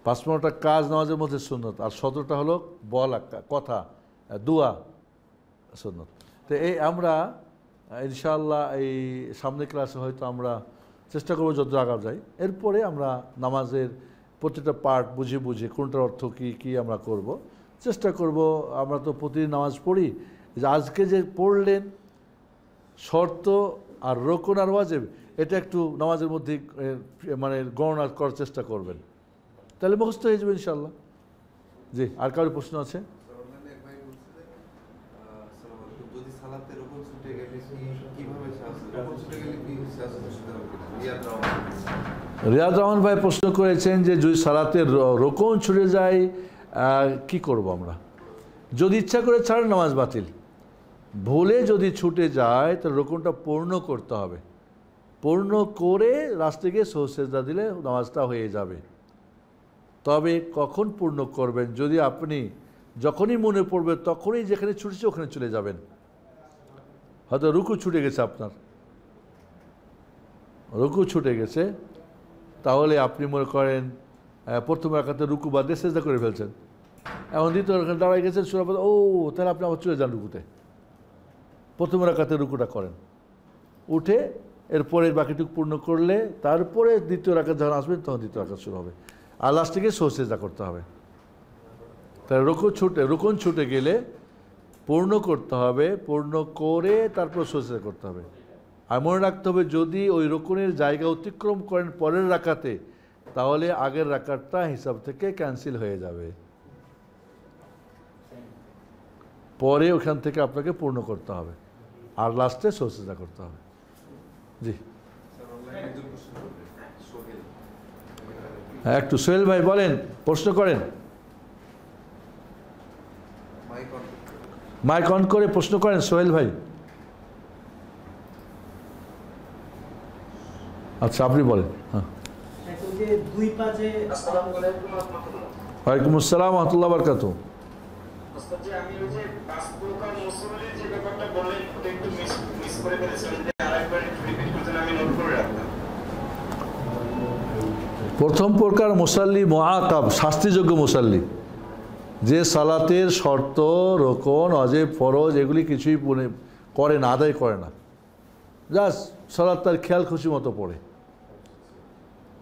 55টা কাজ নামাজের মধ্যে সুন্নত, আর 17টা হলো বলা, কথা, দুয়া সুন্নত। তো এই আমরা ইনশাআল্লাহ এই সামনের ক্লাসে হয়তো আমরা চেষ্টা করবো যত আগা যায়, এরপরে আমরা নামাজের প্রতিটা পার্ট বুঝে কোনটার অর্থ কী আমরা করব, চেষ্টা করব। আমরা তো প্রতিদিন নামাজ পড়ি, যে আজকে যে পড়লেন শর্ত আর রোকন আর ওয়াজিব, এটা একটু নামাজের মধ্যে মানে গণনা করার চেষ্টা করবেন, তাহলে মুখস্থ হয়ে যাবে ইনশাআল্লাহ। জি, আর কারোর প্রশ্ন আছে? রিয়াদ রহমান ভাই প্রশ্ন করেছেন যে যদি সালাতের রোকন ছুটে যায় কি করব আমরা? যদি ইচ্ছা করে ছাড়েন নামাজ বাতিল, ভুলে যদি ছুটে যায় তাহলে রোকনটা পূর্ণ করতে হবে, পূর্ণ করে লাস্টে গিয়ে সেজদা দিলে নামাজটা হয়ে যাবে। তবে কখন পূর্ণ করবেন? যদি আপনি যখনই মনে পড়বে তখনই যেখানে ছুটেছে ওখানে চলে যাবেন। হয়তো রুকু ছুটে গেছে, আপনার রুকু ছুটে গেছে, তাহলে আপনি মনে করেন প্রথম রাকাতে রুকু বাদে সেজদা করে ফেলছেন, এখন দ্বিতীয় রাকাতে দাঁড়ায় গেছেন সূরা বাদে, তাহলে আপনি আবার চলে যান রুকুতে, প্রথম রাকাতে রুকুটা করেন, উঠে এরপরে বাকিটুকু পূর্ণ করলে তারপরে দ্বিতীয় রাকাত যখন আসবেন তখন দ্বিতীয় রাকাত শুরু হবে, আর লাস্ট থেকে সেজদা করতে হবে। তাই রুকন ছুটে গেলে পূর্ণ করতে হবে, পূর্ণ করে তারপর সেজদা করতে হবে। আর মনে রাখতে হবে যদি ওই রুকনের জায়গা অতিক্রম করেন পরের রাকাতে, তাহলে আগের রাকাতটা হিসাব থেকে ক্যান্সেল হয়ে যাবে, পরে ওখান থেকে আপনাকে পূর্ণ করতে হবে, আর লাস্টে সেজদা করতে হবে। জি, হ্যাঁ, একটু সোহেল ভাই বলেন, প্রশ্ন করেন, মাইক অন করে প্রশ্ন করেন সোহেল ভাই। আচ্ছা আপনি বলেন। হ্যাঁ, ওয়ালাইকুম আসসালাম ওয়া রাহমাতুল্লাহি ওয়া বারাকাতুহু। প্রথম প্রকার মুসাল্লি মুআকাব, শাস্তিযোগ্য মুসাল্লি, যে সালাতের শর্ত, রোকন, অজেব, ফরজ এগুলি কিছুই করে না, আদায় করে না, জাস্ট সালাত তার খেয়াল খুশি মতো পড়ে,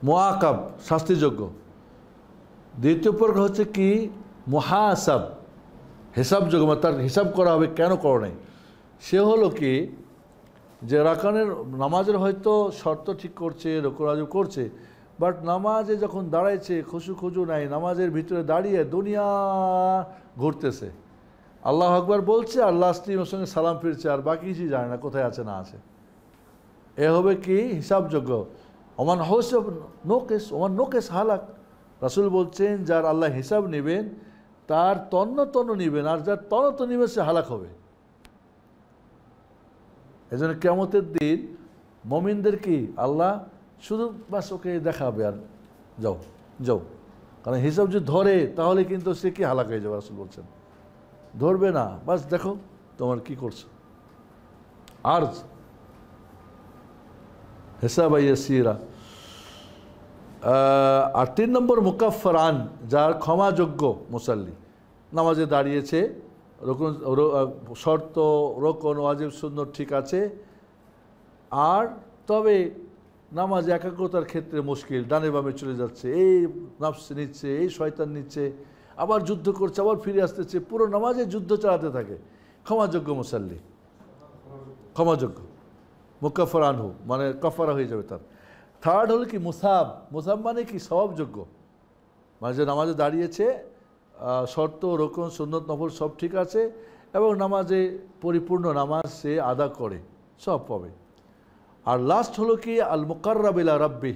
মুআকাব, শাস্তিযোগ্য। দ্বিতীয় প্রকার হচ্ছে কি মুহাসাব, হিসাবযোগ্য, মানে তার হিসাব করা হবে কেন করো নাই। সে হলো কি যে রাকানের নামাজের হয়তো শর্ত ঠিক করছে, রোকন অজেব করছে, বাট নামাজে যখন দাঁড়াইছে খুজু নাই, নামাজের ভিতরে দাঁড়িয়ে দুনিয়া ঘুরতেছে, আল্লাহ আকবার বলছে আর লাস্টে ওর সঙ্গে সালাম ফিরছে, আর বাকি কিছুই জানে না কোথায় আছে না আছে। এ হবে কি হিসাবযোগ্য। ওমান হোস নোকেশ, ওমান নোকেশ হালাক। রাসূল বলছেন যার আল্লাহ হিসাব নেবেন তার তন্ন তন্ন নেবেন, আর যার তন্ন তন্ন নেবেন সে হালাক হবে। এই জন্য কিয়ামতের দিন মুমিনদের কি আল্লাহ শুধু বাস ওকে দেখাবে আর যাও যাও, কারণ হিসাব যদি ধরে তাহলে কিন্তু সে কি হালাক হয়ে যাবে। রাসূল বলছেন ধরবে না, বাস দেখো তোমার কি করছো। আর হিসাব ইয়াসিরা। আর 3 নম্বর মুকাফফারান, যার ক্ষমাযোগ্য মুসাল্লি, নামাজে দাঁড়িয়েছে, রোকন শর্ত, রোকন, ওয়াজিব, সুন্নত ঠিক আছে, আর তবে নামাজে একাগ্রতার ক্ষেত্রে মুশকিল, ডানে বামে চলে যাচ্ছে, এই নফস নিচ্ছে, এই শয়তান নিচ্ছে, আবার যুদ্ধ করছে, আবার ফিরে আসতেছে, পুরো নামাজে যুদ্ধ চালাতে থাকে, ক্ষমাযোগ্য মুসাল্লি, ক্ষমাযোগ্য, মুকাফফারানহু মানে কাফারা হয়ে যাবে তার। থার্ড হলো কি মুসাব, মুসাব মানে কি সওয়াবযোগ্য, মানে যে নামাজে দাঁড়িয়েছে, শর্ত, রোকন, সুন্নত, নফল সব ঠিক আছে এবং নামাজে পরিপূর্ণ নামাজ সে আদা করে, সব পাবে। আর লাস্ট হলো কি আল মুকাররাব ইলা রাব্বি,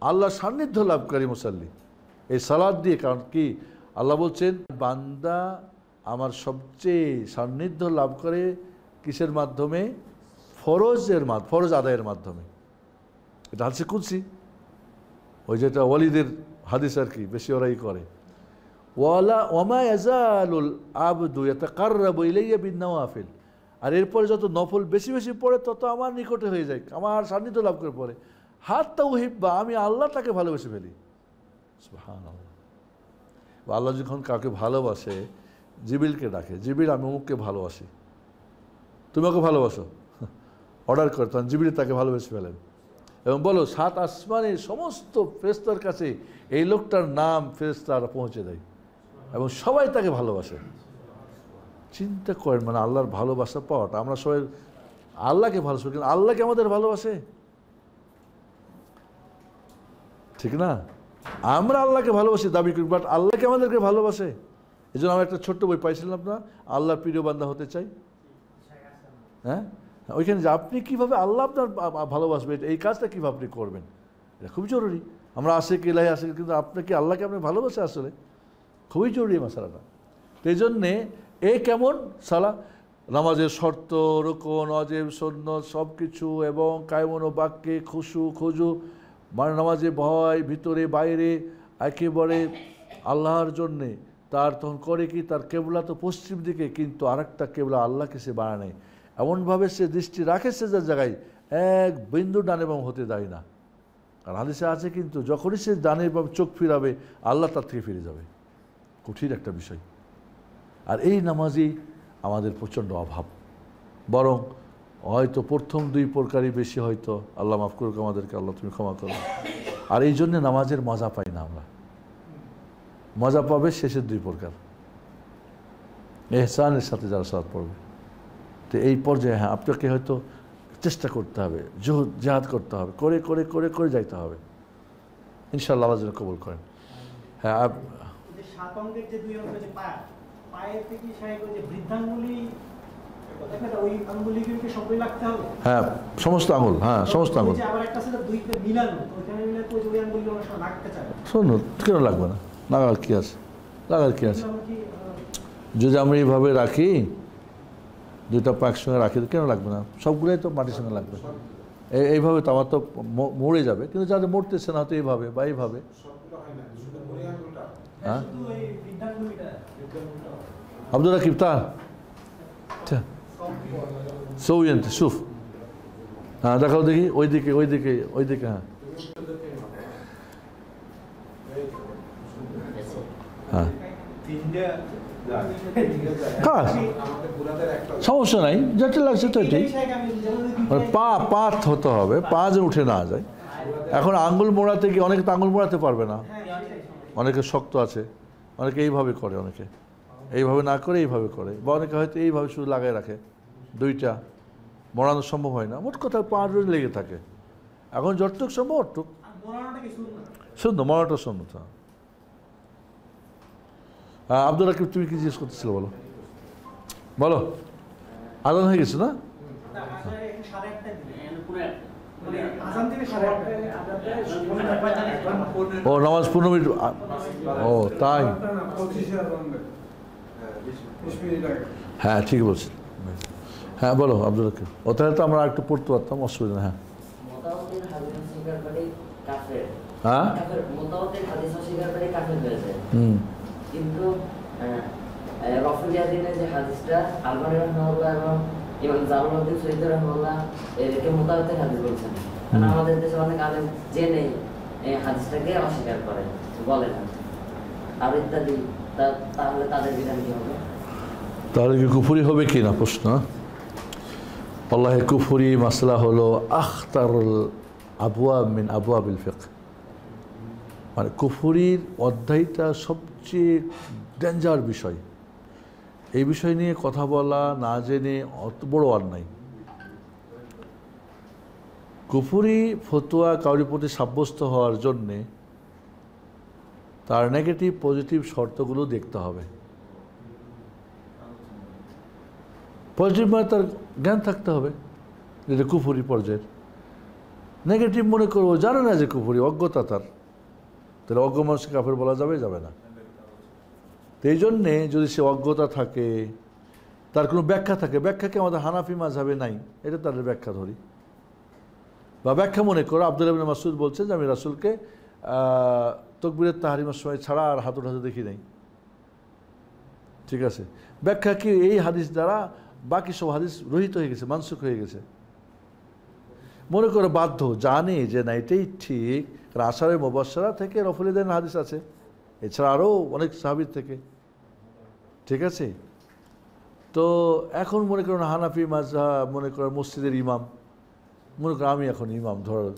আল্লাহ সান্নিধ্য লাভকারী মুসাল্লি এই সালাত দিয়ে। কারণ কি আল্লাহ বলছেন বান্দা আমার সবচেয়ে সান্নিধ্য লাভ করে কিসের মাধ্যমে? ফরজ আদায়ের মাধ্যমে। এটা হাদিসে কুদসি, ওই যেটা ওয়ালিদের হাদিস আর কি, বেশি ওরাই করে। ওয়ামা ইয়াজালুল আবদু ইয়াতাকাররাবু ইলাইয়া বিন-নওয়াফিল, আর এরপরে যত নফল বেশি বেশি পড়ে তত আমার নিকটে হয়ে যায়, আমার সান্নিধ্য লাভ করে পড়ে। হাত্তা উহিব্বা, আমি আল্লাহ তাকে ভালোবেসে ফেলি। সুবহানাল্লাহ। আল্লাহ যখন কাউকে ভালোবাসে জিবরিলকে ডাকে, জিবরিল আমি অমুককে ভালোবাসি, তুমি ওকে ভালোবাসো, অর্ডার করে, তখন জিবরিল তাকে ভালোবেসে ফেলেন এবং বলো 7 আসমানের সমস্ত ফেরেশতার কাছে এই লোকটার নাম ফেরেশতারা পৌঁছে দেয় এবং সবাই তাকে ভালোবাসে। চিন্তা করেন, মানে আল্লাহর ভালোবাসা পাওয়াটা। আমরা সবাই আল্লাহকে ভালোবাসি, কিন্তু আল্লাহকে আমাদের ভালোবাসে, ঠিক না? আমরা আল্লাহকে ভালোবাসি দাবি করি, বাট আল্লাহকে আমাদেরকে ভালোবাসে। এই জন্য আমরা একটা ছোট্ট বই পাইছিলাম আপনার, আল্লাহর প্রিয় বান্দা হতে চাই। হ্যাঁ, ওইখানে যে আপনি কীভাবে আল্লাহ আপনার ভালোবাসবে, এই কাজটা কীভাবে আপনি করবেন, এটা খুব জরুরি। আমরা আশিক ইলাহি আশিক, কিন্তু আপনাকে আল্লাহকে আপনি ভালোবাসে আসলে খুবই জরুরি মশালাটা। তো এই জন্যে কেমন সালা নামাজের শর্ত, রুকুন, ওয়াজিব, সুন্নত সব কিছু এবং কায়মন ও বাক্যে খুজু, মানে নামাজে ভয় ভিতরে বাইরে একেবারে আল্লাহর জন্যে। তার তখন করে কি, তার কেবলা তো পশ্চিম দিকে, কিন্তু আরেকটা কেবলা আল্লাহকে সে বাড়ায় নেয়, এমনভাবে সে দৃষ্টি রাখে সে যার জায়গায় এক বিন্দু ডানে বাম হতে দেয় না। আর হাদিসে আছে কিন্তু যখনই সে ডানে বাম চোখ ফিরাবে আল্লাহ তার থেকে ফিরে যাবে। কঠিন একটা বিষয়। আর এই নামাজই আমাদের প্রচণ্ড অভাব, বরং হয়তো প্রথম 2 প্রকারই বেশি, হয়তো আল্লাহ মাফ করুক আমাদেরকে, আল্লাহ তুমি ক্ষমা করো। আর এই জন্যে নামাজের মজা পাই না আমরা, মজা পাবে শেষের 2 প্রকার, এহসানের সাথে যারা সালাত পড়বে। তো এই পর্যায়ে হ্যাঁ আপনাকে হয়তো চেষ্টা করতে হবে, জিহাদ করতে হবে, করে করে করে করে যাইতে হবে, ইনশাআল্লাহ আল্লাহ যেন কবুল করেন। হ্যাঁ,
7 অঙ্কের যে 2 অঙ্ক যে পায়ের থেকে বৃদ্ধাঙ্গুলি ওই আঙ্গুলিগুলোকে সবই লাগতে হবে।
হ্যাঁ সমস্ত আঙুল, হ্যাঁ সমস্ত আঙুল।
আবার একটা আছে দুইটা মিলানো, ওখানে মিলে তো ওই আঙ্গুলগুলো অনেক সময় লাগতে চায়।
শোনো, কেন লাগবে না? লাগার কি আছে, লাগার কি আছে? যদি আমরা এইভাবে রাখি, দুইটা পা একসঙ্গে রাখি, কেন লাগবে না? সবগুলোই তো মাটির সঙ্গে লাগবে। এইভাবে তো আমার তো মরে যাবে, কিন্তু যাদের মরতেছে না হয়তো এইভাবে বা এইভাবে। হ্যাঁ আব্দুল রাকিব তার সৌয়েন্ট সুফ, হ্যাঁ দেখাও দেখি, ওইদিকে ওইদিকে ওইদিকে, হ্যাঁ হ্যাঁ সমস্যা নাই, যেটা লাগছে তো এটাই। মানে পা হতে হবে, পা যেন উঠে না যায়। এখন আঙ্গুল মোড়াতে গিয়ে অনেকে তো আঙ্গুল মোড়াতে পারবে না, অনেকে শক্ত আছে, অনেকে এইভাবে করে, অনেকে এইভাবে না করে এইভাবে করে, বা অনেকে হয়তো এইভাবে শুধু লাগাই রাখে, দুইটা মোড়ানো সম্ভব হয় না। মোট কথা পা লেগে থাকে। এখন যতটুক সম্ভব অতটুক শুনতো, মোড়াটা শুনতো। হ্যাঁ আব্দুল রাকিব তুমি কি জিজ্ঞেস করতেছিল, বলো বলো। আজান হয়ে গেছে না? ও নামাজ 15 মিনিট, ও তাই, হ্যাঁ ঠিক বলছি। হ্যাঁ বলো আব্দুল রাকিব। ও তাহলে তো আমরা একটু পড়তে পারতাম, অসুবিধা না। হ্যাঁ হ্যাঁ
কিন্তু রফিয়াদিনের যে হাদিসটা আলবানী রাহমাহুল্লাহ এবং ইমাম জালালউদ্দিন সৈয়দ রাহমাহুল্লাহ এটাকে মুতাওয়াতির হাদিস বলছেন। কারণ আমাদের দেশে অনেক আলেম জেনে এই হাদিসটাকে অস্বীকার করে, বলে না আর ইত্যাদি। তাহলে তাদের বিধান কি হবে?
তাহলে কি কুফরি হবে কি না প্রশ্ন? আল্লাহে কুফরি মাসলা হলো আখতারুল আবওয়াব মিন আবওয়াবিল ফিকহ। মানে কুফরির অধ্যায়টা সবচেয়ে ডেঞ্জার বিষয়। এই বিষয় নিয়ে কথা বলা না জেনে অত বড় অন্যায়। কুফরি ফতোয়া কাউরি প্রতি সাব্যস্ত হওয়ার জন্যে তার নেগেটিভ পজিটিভ শর্তগুলো দেখতে হবে। পজিটিভ মানে তার জ্ঞান থাকতে হবে যেটা কুফরি পর্যায়ের। নেগেটিভ মনে করবো জানে না যে কুফরি, অজ্ঞতা তার, তাহলে অজ্ঞ মানুষকে কাফের বলা যাবে, যাবে না। তো এই জন্যে যদি সে অজ্ঞতা থাকে, তার কোনো ব্যাখ্যা থাকে, ব্যাখ্যাকে আমাদের হানাফি মাযহাবে নাই, এটা তাদের ব্যাখ্যা ধরি। বা ব্যাখ্যা মনে করো আব্দুল্লাহ ইবনে মাসউদ বলছেন যে আমি রাসূলকে তাকবীরের তাহরিমের সময় ছাড়া আর হাত উঠাতে দেখি নাই। ঠিক আছে, ব্যাখ্যা কি এই হাদিস দ্বারা বাকি সব হাদিস রহিত হয়ে গেছে, মানসুখ হয়ে গেছে। মনে করো বাধ্য, জানে যে না এটাই ঠিক, কারণ আশারে মুবাশশারা থেকে রফুলিদের হাদিস আছে, এছাড়া আরও অনেক সাহাবীর থেকে। ঠিক আছে, তো এখন মনে করুন হানাফি মাযহাব, মনে করেন মসজিদের ইমাম, মনে করো আমি এখন ইমাম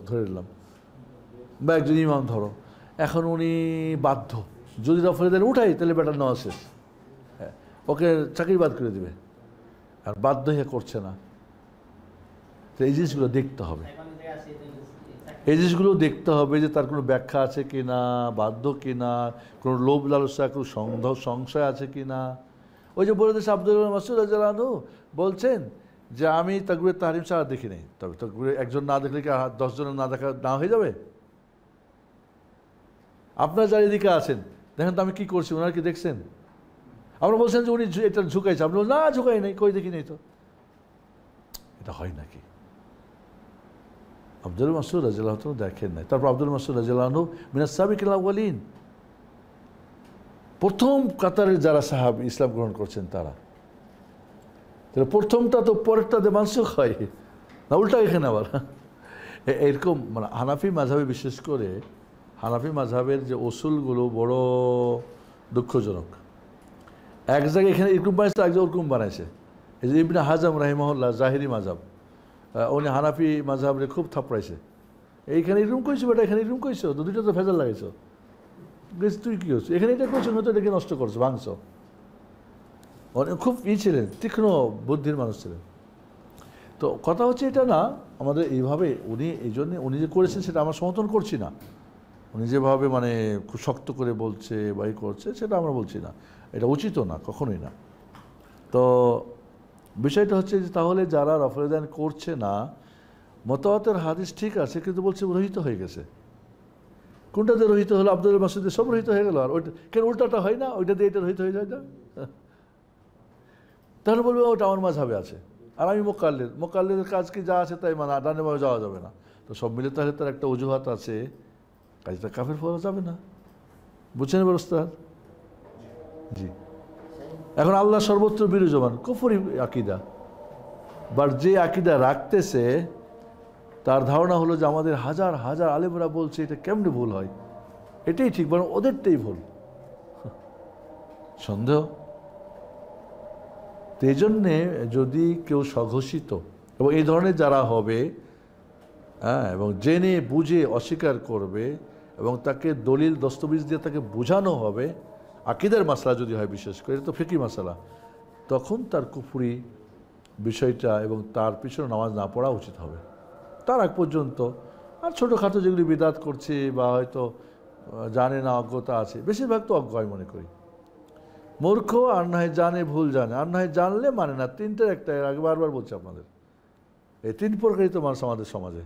ধরে নিলাম, বা একজন ইমাম ধরো, এখন উনি বাধ্য, যদি রফুলিদের উঠাই তাহলে বেটার নেওয়া শেষ, হ্যাঁ ওকে চাকরি বাদ করে দেবে, আর বাধ্য হয়ে করছে না। তো এই জিনিসগুলো দেখতে হবে, এই জিনিসগুলো দেখতে হবে যে তার কোনো ব্যাখ্যা আছে কি না, বাধ্য কি না, কোনো লোভ লালসা, কোনো সংশয় আছে কি না। ওই যে বলে দিয়েছে আব্দুল্লাহ ইবনে মাসউদ রাদিয়াল্লাহু আনহু বলছেন যে আমি তাকবীরের তাহরিম ছাড়া দেখি নাই। তবে তাকবীরে একজন না দেখলে কি 10 জনের না দেখা না হয়ে যাবে? আপনার যারা এদিকে আছেন দেখেন তো আমি কী করছি, ওনারা কি দেখছেন? আমরা বলছেন যে উনি এটা ঝুঁকাইছে, আপনি না ঝুঁকাই নাই, কই দেখি নেই তো। এটা হয় নাকি? আব্দুল মাসউদ রাদিয়াল্লাহু আনহু দেখেন নাই। তারপর আব্দুল মাসউদ রাদিয়াল্লাহু আনহু মিনাস সাবিকিল আউয়ালিন, প্রথম কাতারের যারা সাহাবী ইসলাম গ্রহণ করছেন তারা। তাহলে প্রথমটা তো পরেরটাতে মানসুখ হয় না, উল্টা এখানে আবার এরকম। মানে হানাফি মাযহাবে বিশেষ করে হানাফি মাযহাবের যে উসুলগুলো বড় দুঃখজনক। এক জায়গায় এখানে এরকম বানাইছে, এক জায়গায় ওরকম বানাইছে। এই যে ইবনে হাজম রাহিমাহুল্লাহ জাহিরি মাযহাব, উনি হানাফি মাযহাবরে খুব থাপড়াইছে, এইখানে এরকম কইছো বেটা, এখানে এরকম কইছো, দুইটা তো ভেজাল লাগাইছো, তুই কী করছো, এখানে এটা করছো, নয়তো এটাকে নষ্ট করছো, ভাঙছো। অনেক খুব ছিলেন, তীক্ষ্ণ বুদ্ধির মানুষ ছিলেন। তো কথা হচ্ছে এটা না, আমাদের এইভাবে উনি এই জন্যে উনি যে করেছেন সেটা আমরা সমর্থন করছি না। উনি যেভাবে মানে খুব শক্ত করে বলছে বা করছে সেটা আমরা বলছি না, এটা উচিতও না, কখনোই না। তো বিষয়টা হচ্ছে যে তাহলে যারা রফল ইয়াদাইন করছে না, মতওয়াতের হাদিস ঠিক আছে কিন্তু বলছে রহিত হয়ে গেছে। কোনটাতে রহিত হলো? আব্দুল মাসুদে সব রহিত হয়ে গেল, আর ওইটা কেন উল্টাটা হয় না? ওইটা দিয়ে এটা রহিত হয়ে যায় না? তাহলে বলবে ওটা আমার মাঝহাবে আছে আর আমি মোকাল্লিদের কাজ কি যা আছে তাই মানে ডানে বামে যাওয়া যাবে না। তো সব মিলে তাহলে তার একটা অজুহাত আছে, কাজটা কাফের হওয়া যাবে না। বুঝছেন ব্যবস্থা? জি। এখন আল্লাহ সর্বত্র বিরাজমান, কুফরি আকিদা, বাট যে আকিদা রাখতেছে তার ধারণা হলো যে আমাদের হাজার হাজার আলেমরা বলছে এটা কেমনে ভুল হয়, এটাই ঠিক, বরং ওদেরটাই ভুল। সন্দেহ। তো এই জন্যে যদি কেউ স্বঘোষিত এবং এই ধরনের যারা হবে, হ্যাঁ, এবং জেনে বুঝে অস্বীকার করবে এবং তাকে দলিল দস্তবিজ দিয়ে তাকে বোঝানো হবে, আকিদার মাসলা যদি হয় বিশেষ করে, এটা তো ফিকি মাসালা, তখন তার কুফরি বিষয়টা এবং তার পিছনে নামাজ না পড়া উচিত হবে তার আগ পর্যন্ত। আর ছোটোখাটো যেগুলি বিদাত করছে বা হয়তো জানে না, অজ্ঞতা আছে, বেশিরভাগ তো অজ্ঞ, আমি মনে করি। মূর্খ আর না হয় জানে, ভুল জানে, আর না হয় জানলে মানে না। তিনটের একটা, এর আগে বারবার বলছি আপনাদের, এই তিন প্রকারই তো মানুষ আমাদের সমাজে।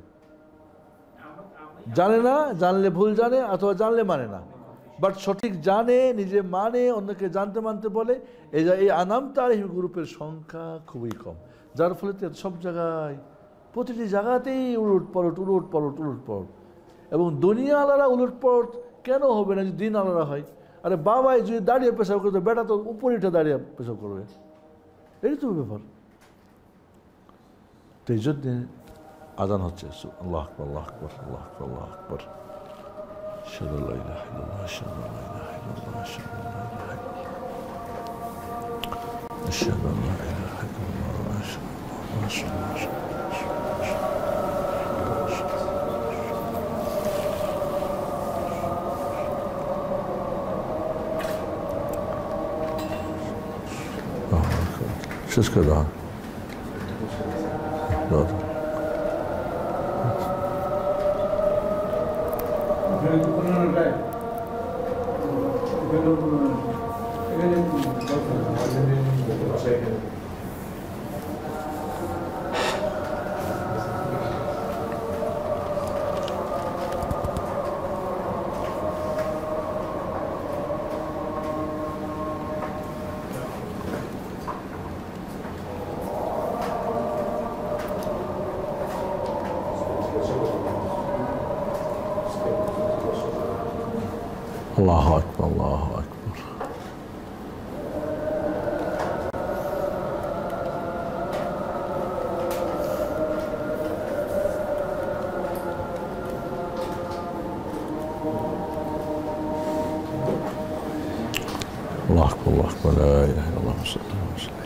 জানে না, জানলে ভুল জানে, অথবা জানলে মানে না। বাট সঠিক জানে, নিজে মানে, অন্যকে জানতে মানতে বলে। এই আনাম তারিফ গ্রুপের সংখ্যা খুবই কম, যার ফলে সব জায়গায় প্রতিটি জায়গাতেই উলট পালট উলট পালট উলট পালট। এবং দুনিয়া আলাদা উলট পালট কেন হবে না যদি দিন আলাদা হয়? আরে বাবাই যদি দাঁড়িয়ে পেশাব করতে, বেটা তো উপরে উঠে দাঁড়িয়ে পেশাব করবে, এই তো ব্যাপার। তো এই জন্যে আজান হচ্ছে, আল্লাহ আকবার, আল্লাহ আকবার, আল্লাহ আকবার, আল্লাহ আকবার, আশহাদু আল্লা ইলাহা ইল্লাল্লাহ, আশহাদু আল্লা ইলাহা ইল্লাল্লাহ, আশহাদু আল্লা ইলাহা ইল্লাল্লাহ, আশহাদু আল্লা ইলাহা ইল্লাল্লাহ, আশহাদু আল্লা ইলাহা শেষ করে দাও। আল্লাহু আকবার, আল্লাহু আকবার। আল্লাহু আকবার, আল্লাহু আকবার, লা ইলাহা ইল্লাল্লাহ, সাল্লাল্লাহু আলাইহি ওয়াসাল্লাম।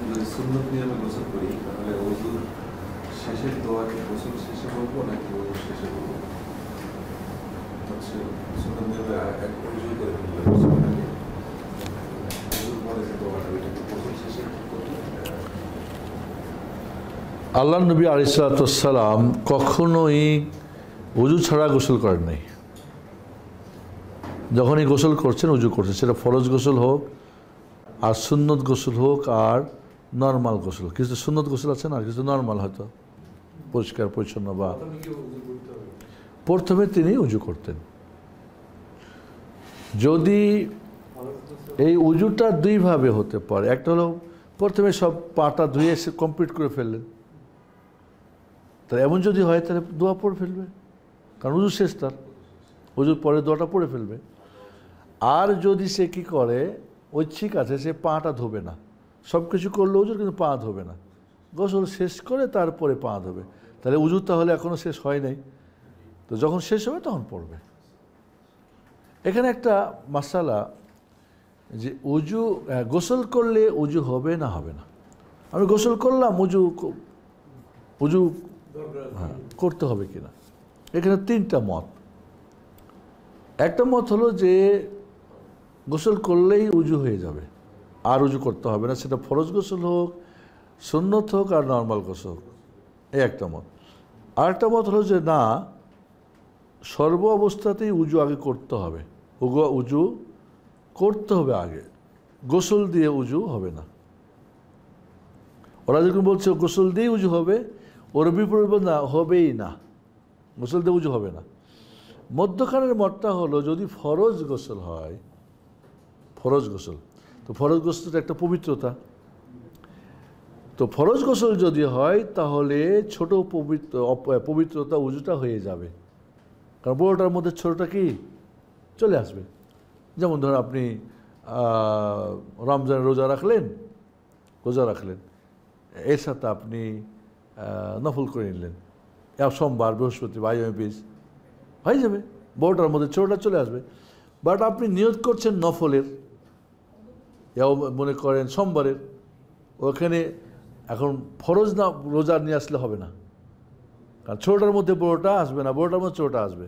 যদি সুন্নত নিয়মে গোসল করি তাহলে ওযুর শেষের দোয়া কি গোসল শেষে বলবো নাকি ওযুর শেষে বলবো? হচ্ছে সুন্নত নিয়মে এক ওযু করে ফেললে গোসলটাকে, ওযুর পরে যে দোয়াটা ওইটাকে গোসল শেষে কি করতে?
আল্লাহ নবী আলাইহিস সালাম কখনোই ওযু ছাড়া গোসল করেন নাই। যখনই গোসল করছেন উজু করছেন, সেটা ফরজ গোসল হোক আর সুন্নত গোসল হোক আর নর্মাল গোসল। কিছু সুন্নত গোসল আছে না, কিছু নর্মাল হয়তো পরিষ্কার পরিচ্ছন্ন, বা প্রথমে তিনি উজু করতেন। যদি এই উজুটা দুইভাবে হতে পারে, একটা হলো প্রথমে সব পাটা ধুয়ে এসে কমপ্লিট করে ফেললেন, তাহলে এমন যদি হয় তাহলে দোয়া পড়ে ফেলবে, কারণ উজু শেষ তার, উজুর পরে দোয়াটা পড়ে ফেলবে। আর যদি সে কি করে, ওই ঠিক আছে সে পাটা ধোবে না, সব কিছু করলো উজুর কিন্তু পা ধোবে না, গোসল শেষ করে তারপরে পা ধোবে, তাহলে উজু তাহলে এখনও শেষ হয় নাই, তো যখন শেষ হবে তখন পড়বে। এখানে একটা মাসালা যে উজু গোসল করলে উজু হবে না হবে না। আমি গোসল করলাম, উজু হ্যাঁ করতে হবে কিনা, এখানে তিনটা মত। একটা মত হলো যে গোসল করলেই উজু হয়ে যাবে, আর উজু করতে হবে না, সেটা ফরজ গোসল হোক সুন্নত হোক আর নর্মাল গোসল হোক, এই একটা মত। আরেকটা মত হলো যে না, সর্ব অবস্থাতেই উজু আগে করতে হবে, উজু করতে হবে আগে, গোসল দিয়ে উজু হবে না। ওরা যখন বলছে গোসল দিয়ে উজু হবে, ওর বিপরীত না, হবেই না, গোসল দিয়ে উজু হবে না। মধ্যখানের মতটা হলো যদি ফরজ গোসল হয়, ফরজ গোসল, তো ফরজ গোসলটা একটা পবিত্রতা, তো ফরজ গোসল যদি হয় তাহলে ছোট পবিত্রতা উজুটা হয়ে যাবে, কারণ বড়টার মধ্যে ছোটটা কি চলে আসবে। যেমন ধরুন আপনি রমজানের রোজা রাখলেন, এর সাথে আপনি নফল করে নিলেন, সোমবার বৃহস্পতিবার আইএমপিস হয়ে যাবে, বড়টার মধ্যে ছোটটা চলে আসবে। বাট আপনি নিয়ত করছেন নফলের, মনে করেন সোমবারের, ওখানে এখন ফরজ না রোজা নিয়ে আসলে হবে না, কারণ ছোটটার মধ্যে বড়টা আসবে না, বড়টার মধ্যে ছোটটা আসবে।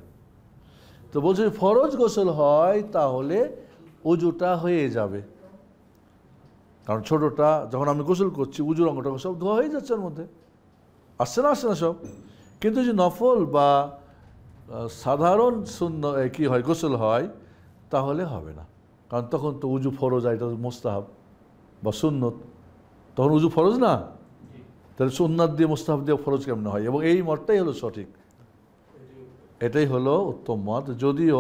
তো বলছে ফরজ গোসল হয় তাহলে উজুটা হয়ে যাবে, কারণ ছোটটা যখন আমি গোসল করছি উজুর অঙ্গটা সব ধোয়া হয়ে যাচ্ছে, ওর মধ্যে আসছে না সব। কিন্তু যে নফল বা সাধারণ শূন্য কী হয় গোসল হয় তাহলে হবে না, কারণ তখন তো উজু ফরজ, এটা মোস্তাহাব বা সুন্নত, তখন উজু ফরজ না, তাহলে সুন্নাত দিয়ে মোস্তাহাব দিয়ে ফরজ কেমন হয়? এবং এই মতটাই হলো সঠিক, এটাই হলো উত্তম মত। যদিও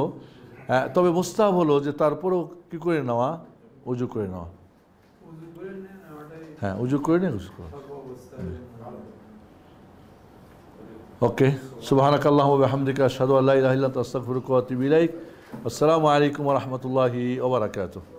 তবে মোস্তাহাব হলো যে তারপরেও কী করে নেওয়া, উজু করে নেওয়া, হ্যাঁ উজু করে নিয়ে গোসল করা। ওকে, সুবহানাকাল্লাহুম্মা ওয়া বিহামদিকা আশহাদু আল্লা ইলাহা ইল্লা আনতা আস্তাগফিরুকা ওয়া আতুবু ইলাইক। আসসালামু আলাইকুম ওয়া রাহমাতুল্লাহি ওয়া বারাকাতুহু।